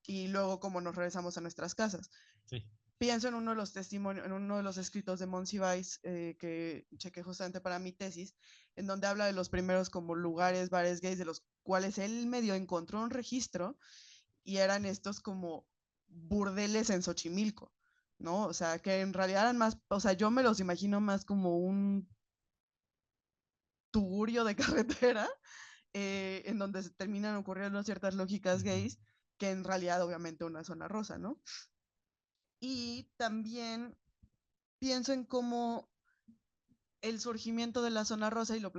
y luego cómo nos regresamos a nuestras casas. Sí. Pienso en uno de los testimonios, en uno de los escritos de Monsiváis que chequé justamente para mi tesis, en donde habla de los primeros como lugares, bares gays, de los cuales él medio encontró un registro y eran estos como burdeles en Xochimilco, ¿no? O sea, que en realidad eran más, o sea, yo me los imagino más como un tugurio de carretera, en donde se terminan ocurriendo ciertas lógicas gays, que en realidad obviamente una zona rosa, ¿no? Y también pienso en cómo el surgimiento de la zona rosa, y te lo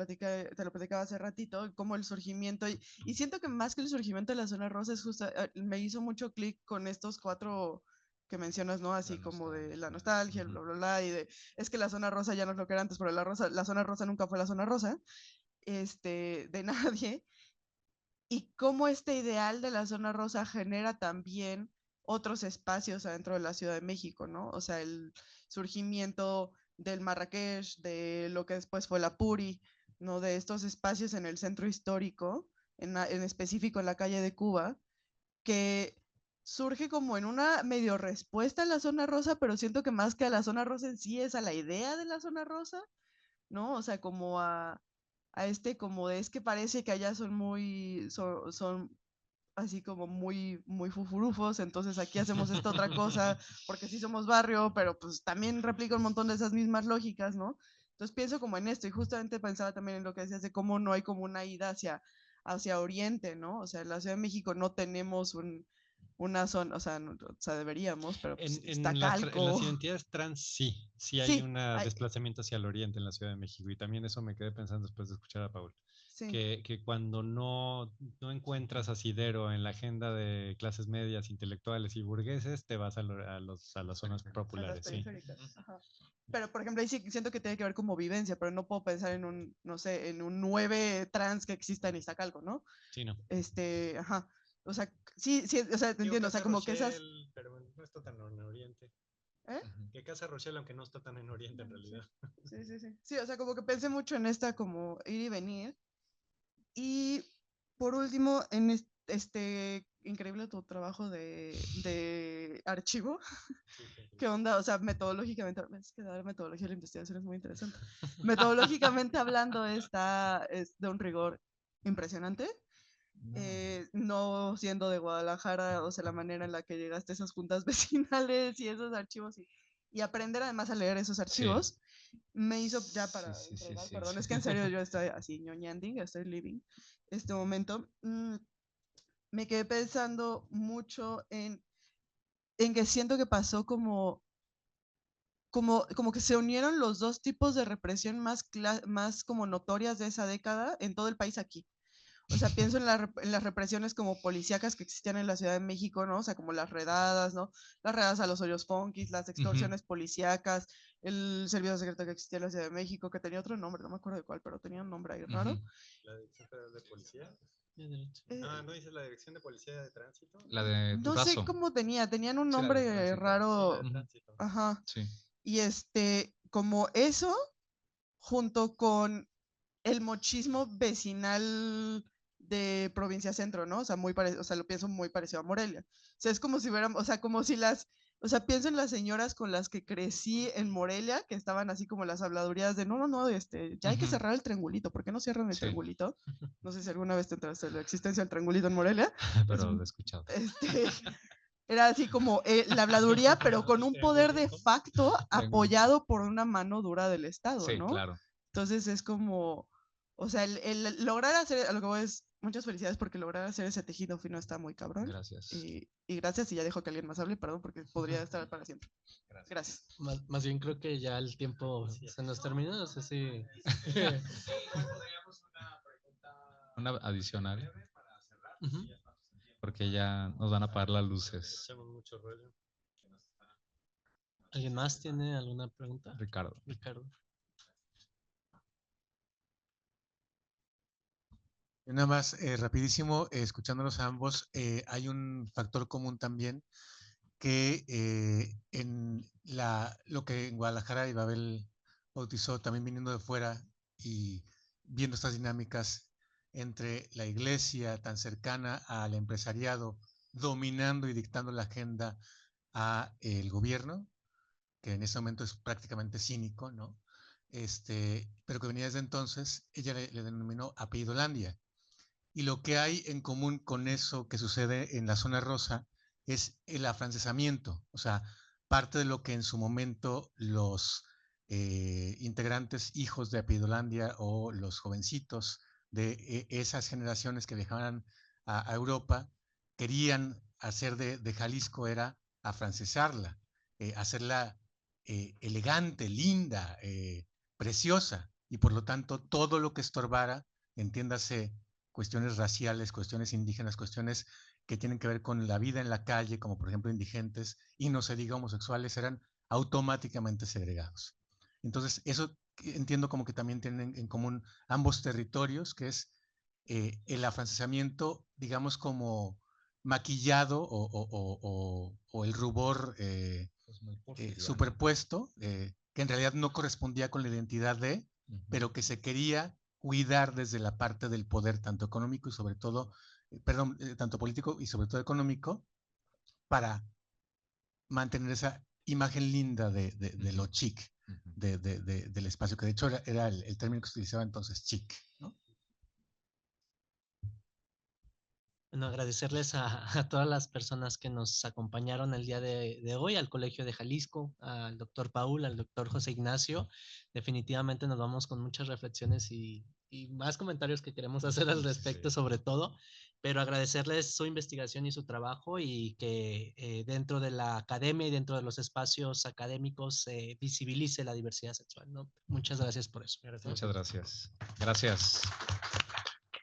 platicaba hace ratito, como el surgimiento, y siento que más que el surgimiento de la zona rosa, es justo, me hizo mucho clic con estos 4 que mencionas, ¿no? Así como de la nostalgia, el bla, bla, bla, y es que la zona rosa ya no es lo que era antes, pero la zona rosa nunca fue la zona rosa, de nadie, y cómo este ideal de la zona rosa genera también otros espacios adentro de la Ciudad de México, ¿no? O sea, el surgimiento del Marrakech, de lo que después fue la Puri, ¿no? De estos espacios en el centro histórico, en específico en la calle de Cuba, que surge como en una medio respuesta a la zona rosa, pero siento que más que a la zona rosa en sí es a la idea de la zona rosa, ¿no? O sea, como a como es que parece que allá son así como muy fufurufos, entonces aquí hacemos esta otra cosa, porque sí somos barrio, pero pues también replica un montón de esas mismas lógicas, ¿no? Entonces pienso como en esto, y justamente pensaba también en lo que decías de cómo no hay como una ida hacia Oriente, ¿no? O sea, en la Ciudad de México no tenemos una zona, o sea, deberíamos, pero pues, está En las Calco. identidades trans sí hay Sí, un desplazamiento hacia el oriente en la Ciudad de México, y también eso me quedé pensando después de escuchar a Paul. sí. Que cuando no encuentras asidero en la agenda de clases medias, intelectuales y burgueses, te vas a las zonas populares. Sí. Ajá. Pero, por ejemplo, ahí sí siento que tiene que ver como vivencia, pero no puedo pensar en no sé, en un 9 trans que exista en Iztacalco, ¿no? Sí, no. Ajá. O sea, sí, o sea, te entiendo, o sea, como que esas... Pero no está tan en Oriente. ¿Eh? Que Casa Rochelle, aunque no está tan en Oriente en realidad. Sí, sí, sí. Sí, o sea, como que pensé mucho en esta como ir y venir. Y por último, en increíble tu trabajo de archivo. ¿Qué onda? O sea, metodológicamente, es que la metodología de la investigación es muy interesante. Metodológicamente hablando, es de un rigor impresionante. No siendo de Guadalajara, o sea, la manera en la que llegaste a esas juntas vecinales y esos archivos y aprender además a leer esos archivos, me hizo ya para entregar, perdón, es que en serio yo estoy así ñoñanding, estoy living este momento. Me quedé pensando mucho en que siento que pasó como que se unieron los dos tipos de represión más como notorias de esa década en todo el país aquí. O sea, pienso en las represiones como policíacas que existían en la Ciudad de México, ¿no? O sea, como las redadas, ¿no? Las redadas a los hoyos funkis, las extorsiones policíacas, el servicio secreto que existía en la Ciudad de México, que tenía otro nombre, no me acuerdo de cuál, pero tenía un nombre ahí raro. ¿La Dirección Federal de Policía? ¿No dices la Dirección de Policía de Tránsito? La de No Durazo. sé cómo tenían un Sí, la de nombre tránsito. raro. Sí, la de tránsito. Ajá. Sí. Y como eso, junto con el mochismo vecinal de Provincia Centro, ¿no? O sea, o sea, lo pienso muy parecido a Morelia. O sea, es como si hubieran, o sea, o sea, pienso en las señoras con las que crecí en Morelia, que estaban así como las habladurías de, no, ya hay que cerrar el triangulito, ¿por qué no cierran el triangulito? No sé si alguna vez te enteraste de la existencia del triangulito en Morelia. Pero lo he escuchado. Era así como la habladuría, pero con un poder de facto apoyado por una mano dura del Estado, Sí, ¿no? claro. Entonces es como, o sea, el lograr hacer, a lo que voy es, muchas felicidades porque lograr hacer ese tejido fino está muy cabrón. Gracias. Y gracias, y ya dejo que alguien más hable, perdón, porque podría estar para siempre. Gracias. Más bien creo que ya el tiempo se nos terminó, no sé si... Una adicional. Porque ya nos van a apagar las luces. ¿Alguien más tiene alguna pregunta? Ricardo. Nada más, rapidísimo, escuchándolos a ambos, hay un factor común también que en lo que en Guadalajara y Babel bautizó, también viniendo de fuera y viendo estas dinámicas entre la iglesia tan cercana al empresariado, dominando y dictando la agenda a el gobierno, que en ese momento es prácticamente cínico, ¿no? Pero que venía desde entonces, ella le denominó apellidolandia. Y lo que hay en común con eso que sucede en la zona rosa es el afrancesamiento, o sea, parte de lo que en su momento los integrantes hijos de Apellidolandia o los jovencitos de esas generaciones que viajaban a Europa querían hacer de Jalisco era afrancesarla, hacerla elegante, linda, preciosa, y por lo tanto todo lo que estorbara, entiéndase, cuestiones raciales, cuestiones indígenas, cuestiones que tienen que ver con la vida en la calle, como por ejemplo indigentes, y no se diga homosexuales, eran automáticamente segregados. Entonces, eso entiendo como que también tienen en común ambos territorios, que es el afrancesamiento, digamos, como maquillado o el rubor superpuesto, que en realidad no correspondía con la identidad de, pero que se quería cuidar desde la parte del poder, tanto económico y sobre todo, tanto político y sobre todo económico, para mantener esa imagen linda de lo chic del espacio, que de hecho era el término que se utilizaba entonces, chic, ¿no? Bueno, agradecerles a todas las personas que nos acompañaron el día de hoy, al Colegio de Jalisco, al doctor Paul, al doctor José Ignacio. Definitivamente nos vamos con muchas reflexiones y más comentarios que queremos hacer al respecto, sobre todo, pero agradecerles su investigación y su trabajo y que dentro de la academia y dentro de los espacios académicos se visibilice la diversidad sexual, ¿no? Muchas gracias por eso. Muchas gracias. Gracias.